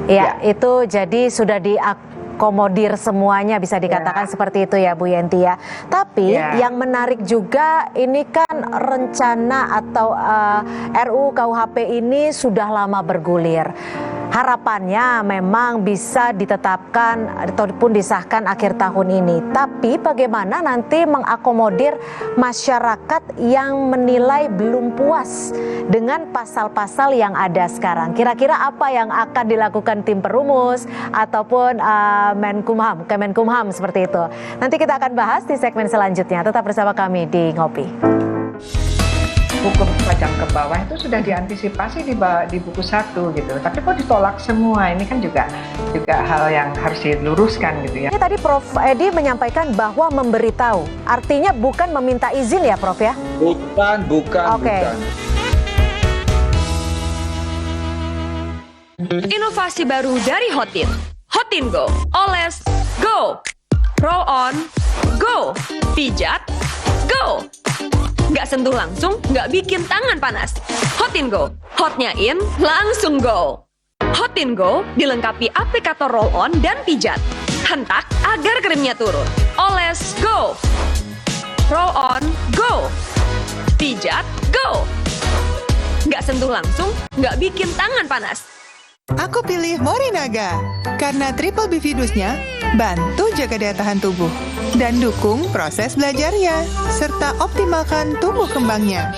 Ya, itu jadi sudah diakomodir semuanya, bisa dikatakan seperti itu ya Bu Yenti ya. Tapi yang menarik juga ini kan rencana atau RUU KUHP ini sudah lama bergulir. Harapannya memang bisa ditetapkan ataupun disahkan akhir tahun ini. Tapi bagaimana nanti mengakomodir masyarakat yang menilai belum puas dengan pasal-pasal yang ada sekarang? Kira-kira apa yang akan dilakukan tim perumus ataupun Kemenkumham seperti itu? Nanti kita akan bahas di segmen selanjutnya. Tetap bersama kami di Ngopi. Hukum pajang ke bawah itu sudah diantisipasi di buku 1 gitu, tapi kok ditolak semua? Ini kan juga hal yang harus diluruskan gitu ya. Ini tadi Prof. Edi menyampaikan bahwa memberitahu, artinya bukan meminta izin ya Prof ya? Bukan. Bukan. Inovasi baru dari Hotin. Hotin Go. Oles, go. Roll on, go. Pijat, go. Nggak sentuh langsung, nggak bikin tangan panas. Hotin Go. Hotnya in, langsung go. Hotin Go dilengkapi aplikator roll on dan pijat. Hentak agar krimnya turun. Oles, go. Roll on, go. Pijat, go. Nggak sentuh langsung, nggak bikin tangan panas. Aku pilih Morinaga karena triple bifidusnya bantu jaga daya tahan tubuh dan dukung proses belajarnya serta optimalkan tumbuh kembangnya.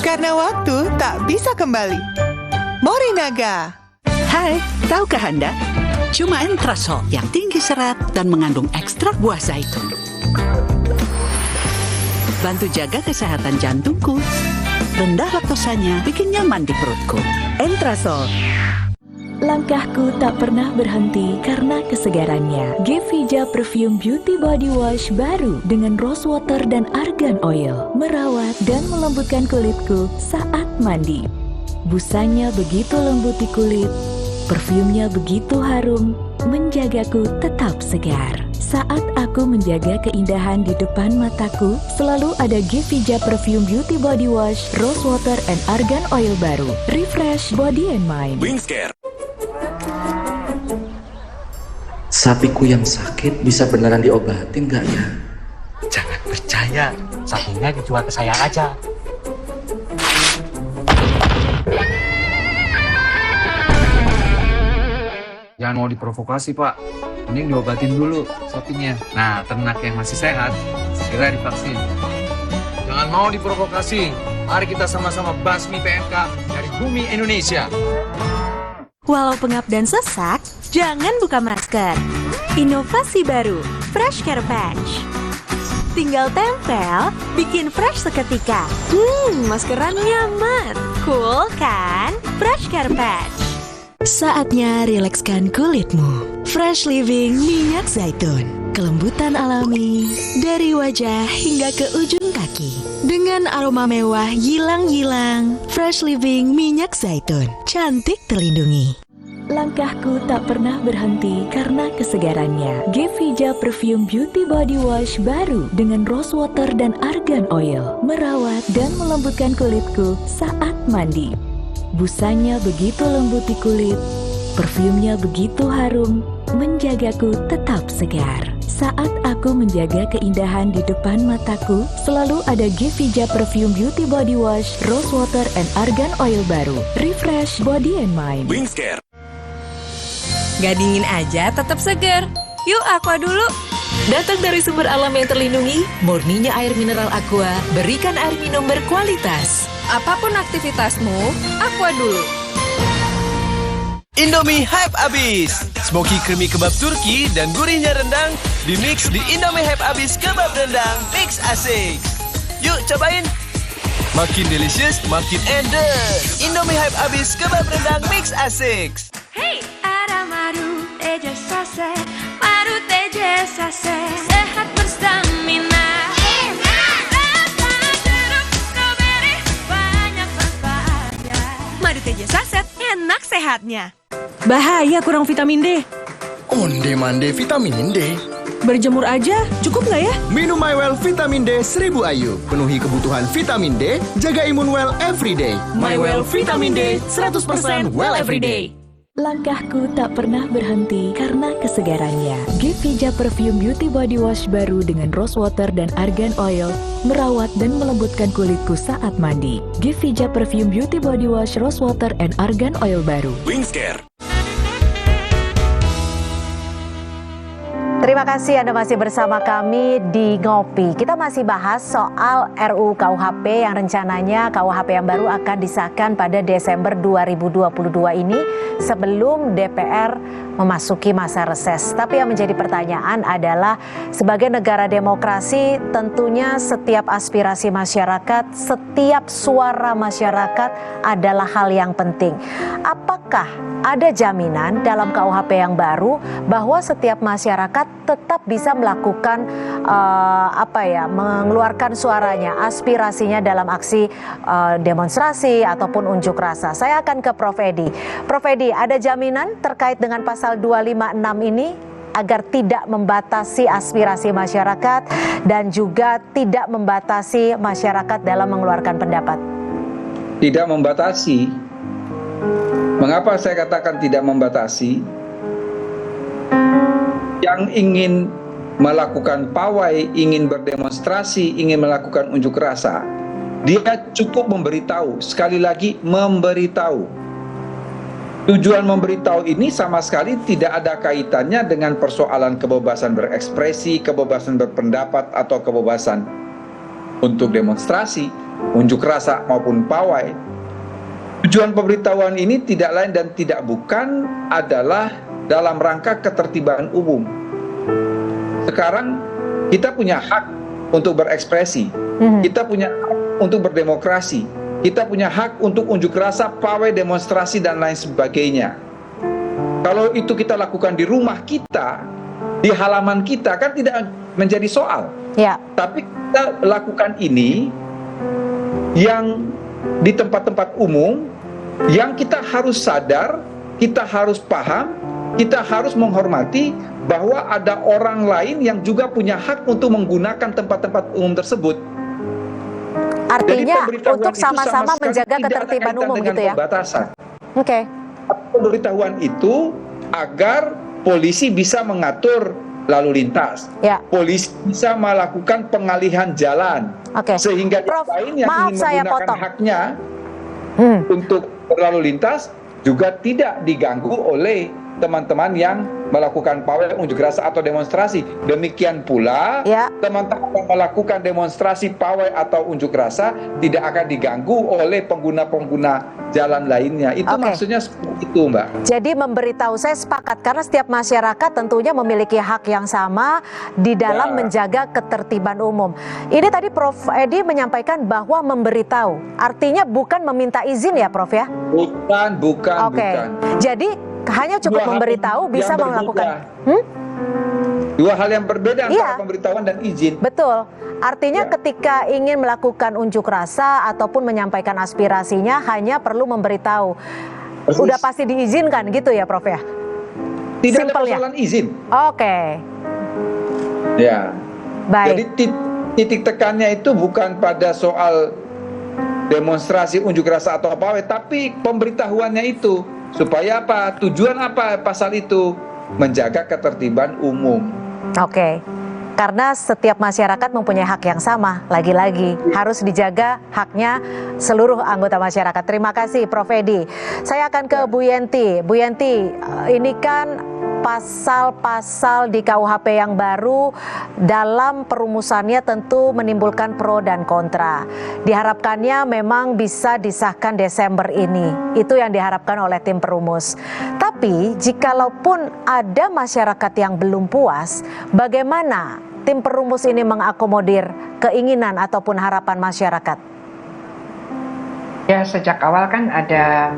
Karena waktu tak bisa kembali. Morinaga. Hai, tahukah Anda? Cuma Entrasol yang tinggi serat dan mengandung ekstrak buah zaitun. Bantu jaga kesehatan jantungku. Rendah laktosanya bikin nyaman di perutku. Entrasol. Langkahku tak pernah berhenti karena kesegarannya. Gevija Perfume Beauty Body Wash baru dengan rose water dan argan oil merawat dan melembutkan kulitku saat mandi. Busanya begitu lembut di kulit, perfumnya begitu harum, menjagaku tetap segar. Saat aku menjaga keindahan di depan mataku, selalu ada Gevija Perfume Beauty Body Wash, rose water and argan oil baru. Refresh body and mind. Wingscare. Sapiku yang sakit bisa beneran diobatin nggak ya? Jangan percaya, sapinya dijual ke saya aja. Jangan mau diprovokasi, Pak. Mending diobatin dulu sapinya. Nah, ternak yang masih sehat, segera divaksin. Jangan mau diprovokasi. Mari kita sama-sama basmi PMK dari bumi Indonesia. Walau pengap dan sesak, jangan buka masker. Inovasi baru, Fresh Care Patch. Tinggal tempel, bikin fresh seketika. Maskeran nyaman, cool kan? Fresh Care Patch. Saatnya rilekskan kulitmu. Fresh Living minyak zaitun. Kelembutan alami dari wajah hingga ke ujung kaki. Dengan aroma mewah yilang-yilang. Fresh Living minyak zaitun. Cantik terlindungi. Langkahku tak pernah berhenti karena kesegarannya. Gevija Perfume Beauty Body Wash baru dengan rose water dan argan oil merawat dan melembutkan kulitku saat mandi. Busanya begitu lembut di kulit, perfumnya begitu harum, menjagaku tetap segar. Saat aku menjaga keindahan di depan mataku, selalu ada Gevija Perfume Beauty Body Wash, rose water and argan oil baru. Refresh body and mind. Wingscare. Gak dingin aja, tetap segar. Yuk, Aqua dulu. Datang dari sumber alam yang terlindungi, murninya air mineral Aqua, berikan air minum berkualitas. Apapun aktivitasmu, Aqua dulu. Indomie Hype Abis. Smoky creamy kebab Turki dan gurihnya rendang dimix di Indomie Hype Abis kebab rendang mix asik. Yuk cobain. Makin delicious, makin enders. Indomie Hype Abis kebab rendang mix asik. Hey, ada madu teja sase, madu teja sase, sehat berstamina. Rasa jeruk strawberry banyak manfaatnya. Madu teja saset, enak sehatnya. Bahaya kurang vitamin D. Onde-mande vitamin D. Berjemur aja, cukup nggak ya? Minum MyWell Vitamin D 1000 IU. Penuhi kebutuhan vitamin D, jaga imun well everyday. MyWell Vitamin D 100% well everyday. Langkahku tak pernah berhenti karena kesegarannya. Gevija Perfume Beauty Body Wash baru dengan rose water dan argan oil merawat dan melembutkan kulitku saat mandi. Gevija Perfume Beauty Body Wash, rose water and argan oil baru. Wingscare. Terima kasih Anda masih bersama kami di Ngopi. Kita masih bahas soal RUU KUHP yang rencananya KUHP yang baru akan disahkan pada Desember 2022 ini sebelum DPR memasuki masa reses. Tapi yang menjadi pertanyaan adalah sebagai negara demokrasi tentunya setiap aspirasi masyarakat, setiap suara masyarakat adalah hal yang penting. Apakah ada jaminan dalam KUHP yang baru bahwa setiap masyarakat tetap bisa melakukan mengeluarkan suaranya, aspirasinya dalam aksi demonstrasi ataupun unjuk rasa? Saya akan ke Prof. Edi. Prof. Edi, ada jaminan terkait dengan pasal 256 ini agar tidak membatasi aspirasi masyarakat dan juga tidak membatasi masyarakat dalam mengeluarkan pendapat? Tidak membatasi. Mengapa saya katakan tidak membatasi? Yang ingin melakukan pawai, ingin berdemonstrasi, ingin melakukan unjuk rasa, dia cukup memberitahu, sekali lagi memberitahu. Tujuan memberitahu ini sama sekali tidak ada kaitannya dengan persoalan kebebasan berekspresi, kebebasan berpendapat, atau kebebasan untuk demonstrasi, unjuk rasa maupun pawai. Tujuan pemberitahuan ini tidak lain dan tidak bukan adalah dalam rangka ketertiban umum. Sekarang kita punya hak untuk berekspresi, kita punya hak untuk berdemokrasi, kita punya hak untuk unjuk rasa, pawai, demonstrasi, dan lain sebagainya. Kalau itu kita lakukan di rumah kita, di halaman kita, kan tidak menjadi soal. Ya. Tapi kita lakukan ini yang di tempat-tempat umum, yang kita harus sadar, kita harus paham, kita harus menghormati bahwa ada orang lain yang juga punya hak untuk menggunakan tempat-tempat umum tersebut. Artinya untuk sama-sama menjaga ketertiban umum gitu ya? Oke. Pemberitahuan itu agar polisi bisa mengatur lalu lintas, polisi bisa melakukan pengalihan jalan, sehingga yang lain yang ingin menggunakan haknya untuk berlalu lintas juga tidak diganggu oleh teman-teman yang melakukan pawai, unjuk rasa, atau demonstrasi. Demikian pula teman-teman yang melakukan demonstrasi, pawai, atau unjuk rasa tidak akan diganggu oleh pengguna-pengguna jalan lainnya. Itu maksudnya seperti itu, Mbak. Jadi memberitahu, saya sepakat, karena setiap masyarakat tentunya memiliki hak yang sama di dalam menjaga ketertiban umum. Ini tadi Prof. Edi menyampaikan bahwa memberitahu, artinya bukan meminta izin ya Prof ya? Bukan. Jadi hanya cukup memberitahu bisa melakukan. Dua hal yang berbeda antara pemberitahuan dan izin. Betul. Artinya ketika ingin melakukan unjuk rasa ataupun menyampaikan aspirasinya hanya perlu memberitahu. Udah pasti diizinkan gitu ya Prof ya? Tidak ada persoalan izin. Oke. Ya. Baik. Jadi titik tekannya itu bukan pada soal demonstrasi, unjuk rasa, atau apa, tapi pemberitahuannya itu. Supaya apa? Tujuan apa pasal itu? Menjaga ketertiban umum. Oke. Karena setiap masyarakat mempunyai hak yang sama. Lagi-lagi harus dijaga haknya seluruh anggota masyarakat. Terima kasih Prof. Edi. Saya akan ke Bu Yenti. Bu Yenti, ini kan pasal-pasal di KUHP yang baru dalam perumusannya tentu menimbulkan pro dan kontra. Diharapkannya memang bisa disahkan Desember ini. Itu yang diharapkan oleh tim perumus. Tapi jikalaupun ada masyarakat yang belum puas, bagaimana tim perumus ini mengakomodir keinginan ataupun harapan masyarakat? Ya, sejak awal kan ada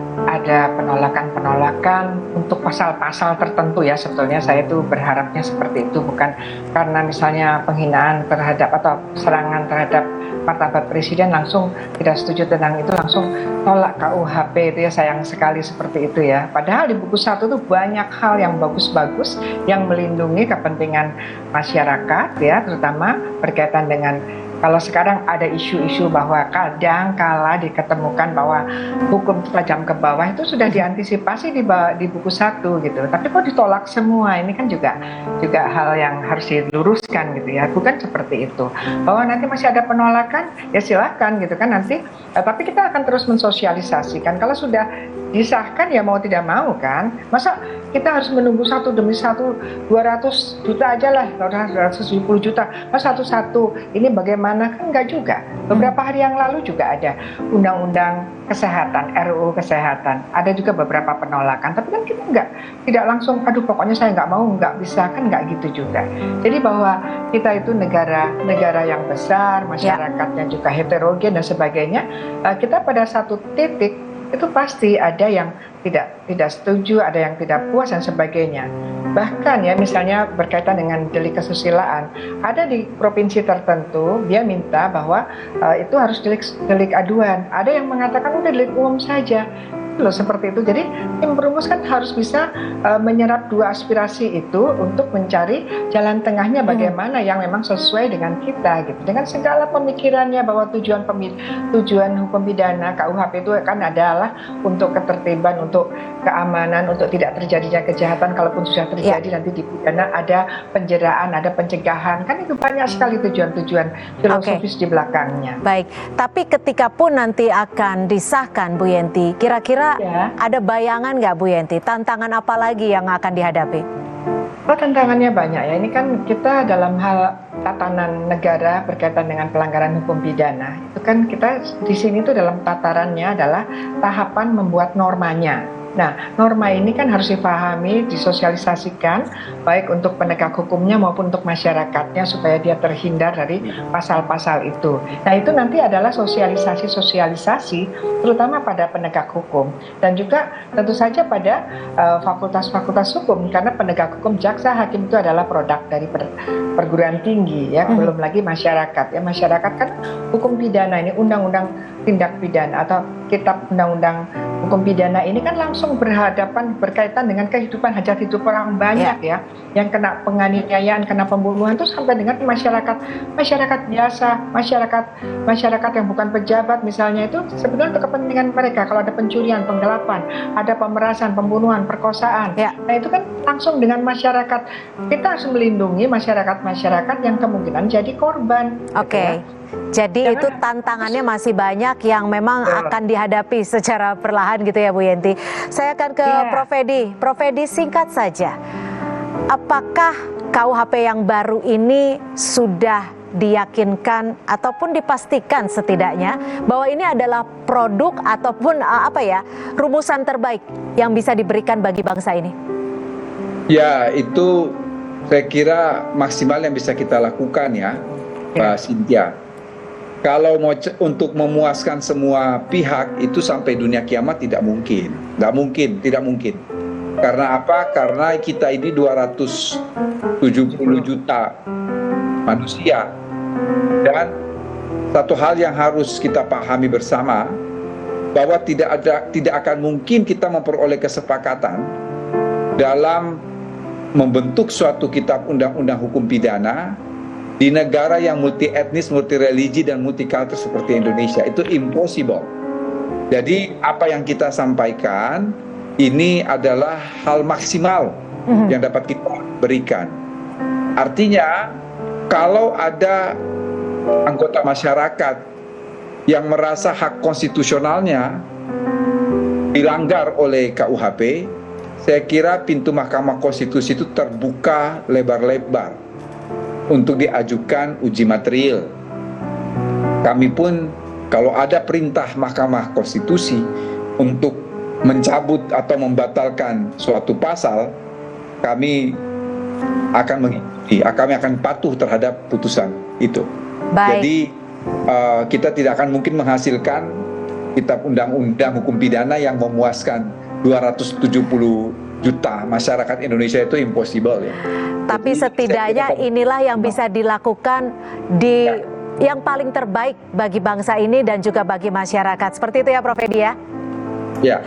penolakan untuk pasal-pasal tertentu ya. Sebetulnya saya itu berharapnya seperti itu, bukan karena misalnya penghinaan terhadap atau serangan terhadap martabat presiden langsung tidak setuju tentang itu, langsung tolak KUHP itu ya. Sayang sekali seperti itu ya. Padahal di buku 1 itu banyak hal yang bagus-bagus yang melindungi kepentingan masyarakat ya, terutama berkaitan dengan kalau sekarang ada isu-isu bahwa kadang kala diketemukan bahwa hukum tajam ke bawah itu sudah diantisipasi di buku 1 gitu. Tapi kok ditolak semua? Ini kan juga hal yang harus diluruskan gitu ya. Bukan seperti itu. Bahwa nanti masih ada penolakan, ya silakan gitu kan nanti. Tapi kita akan terus mensosialisasikan. Kalau sudah disahkan ya mau tidak mau kan. Masa kita harus menunggu satu demi satu 200 juta aja lah, 270 juta. Mas satu-satu ini bagaimana? Kan enggak juga. Beberapa hari yang lalu juga ada undang-undang kesehatan, RUU kesehatan. Ada juga beberapa penolakan. Tapi kan kita tidak langsung, aduh pokoknya saya nggak mau, nggak bisa, kan nggak gitu juga. Jadi bahwa kita itu negara yang besar, masyarakatnya juga heterogen dan sebagainya. Kita pada satu titik itu pasti ada yang tidak setuju, ada yang tidak puas dan sebagainya. Bahkan ya misalnya berkaitan dengan delik kesusilaan, ada di provinsi tertentu dia minta bahwa itu harus delik aduan. Ada yang mengatakan udah delik umum saja. Loh seperti itu. Jadi tim perumus kan harus bisa menyerap dua aspirasi itu untuk mencari jalan tengahnya bagaimana yang memang sesuai dengan kita gitu. Dengan segala pemikirannya bahwa tujuan hukum pidana KUHP itu kan adalah untuk ketertiban, untuk keamanan, untuk tidak terjadinya kejahatan. Kalaupun sudah terjadi nanti di pidana ada penjeraan, ada pencegahan. Kan itu banyak sekali tujuan-tujuan filosofis di belakangnya. Baik, tapi ketika pun nanti akan disahkan Bu Yenti, kira-kira kira-kira ada bayangan nggak Bu Yenti, tantangan apa lagi yang akan dihadapi? Oh, tantangannya banyak ya. Ini kan kita dalam hal tatanan negara berkaitan dengan pelanggaran hukum pidana. Itu kan kita di sini tuh dalam tatarannya adalah tahapan membuat normanya. Nah, norma ini kan harus dipahami, disosialisasikan, baik untuk penegak hukumnya maupun untuk masyarakatnya supaya dia terhindar dari pasal-pasal itu. Nah, itu nanti adalah sosialisasi, terutama pada penegak hukum. Dan juga tentu saja pada fakultas-fakultas hukum, karena penegak hukum, jaksa, hakim itu adalah produk dari perguruan tinggi, ya, belum lagi masyarakat. Ya, masyarakat kan hukum pidana ini, undang-undang tindak pidana atau kitab undang-undang hukum pidana ini kan langsung berkaitan dengan kehidupan hajat hidup orang banyak ya, yang kena penganiayaan, kena pembunuhan itu sampai dengan masyarakat biasa, masyarakat yang bukan pejabat misalnya, itu sebetulnya untuk kepentingan mereka. Kalau ada pencurian, penggelapan, ada pemerasan, pembunuhan, perkosaan, nah itu kan langsung dengan masyarakat. Kita harus melindungi masyarakat yang kemungkinan jadi korban. Oke. Jadi itu tantangannya masih banyak yang memang akan dihadapi secara perlahan gitu ya Bu Yenti. Saya akan ke Prof Edi. Prof Edi, singkat saja, apakah KUHP yang baru ini sudah diyakinkan ataupun dipastikan setidaknya bahwa ini adalah produk ataupun rumusan terbaik yang bisa diberikan bagi bangsa ini? Ya, itu saya kira maksimal yang bisa kita lakukan ya, Pak Cynthia. Kalau mau untuk memuaskan semua pihak itu sampai dunia kiamat tidak mungkin. Karena apa? Karena kita ini 270 juta manusia. Dan satu hal yang harus kita pahami bersama, bahwa tidak akan mungkin kita memperoleh kesepakatan dalam membentuk suatu kitab undang-undang hukum pidana di negara yang multi etnis, multi religi dan multi culture seperti Indonesia. Itu impossible. Jadi apa yang kita sampaikan ini adalah hal maksimal yang dapat kita berikan. Artinya kalau ada anggota masyarakat yang merasa hak konstitusionalnya dilanggar oleh KUHP, saya kira pintu Mahkamah Konstitusi itu terbuka lebar-lebar untuk diajukan uji material. Kami pun kalau ada perintah Mahkamah Konstitusi untuk mencabut atau membatalkan suatu pasal, kami akan mengikuti, kami akan patuh terhadap putusan itu. Baik. Jadi kita tidak akan mungkin menghasilkan kitab undang-undang hukum pidana yang memuaskan 270 juta masyarakat Indonesia, itu impossible ya. Tapi setidaknya inilah yang bisa dilakukan di yang paling terbaik bagi bangsa ini dan juga bagi masyarakat. Seperti itu ya Prof Edi ya? Ya.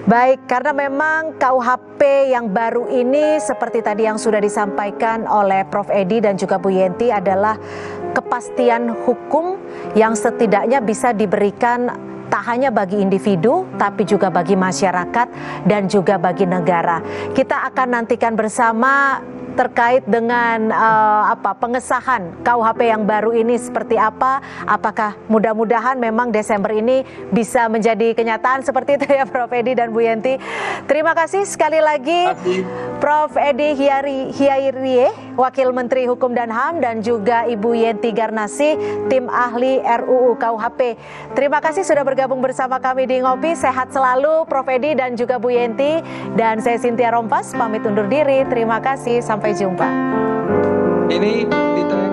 Baik, karena memang KUHP yang baru ini seperti tadi yang sudah disampaikan oleh Prof Edi dan juga Bu Yenti adalah kepastian hukum yang setidaknya bisa diberikan tak hanya bagi individu, tapi juga bagi masyarakat dan juga bagi negara. Kita akan nantikan bersama terkait dengan pengesahan KUHP yang baru ini seperti apa. Apakah mudah-mudahan memang Desember ini bisa menjadi kenyataan seperti itu ya Prof Edi dan Bu Yenti. Terima kasih sekali lagi Prof Edi Hiyairie, Wakil Menteri Hukum dan HAM, dan juga Ibu Yenti Garnasih, tim ahli RUU KUHP. Terima kasih sudah bergabung bersama kami di Ngopi. Sehat selalu Prof Edi dan juga Bu Yenti. Dan saya Cynthia Rompas pamit undur diri. Terima kasih, sampai jumpa. Ini ditayangkan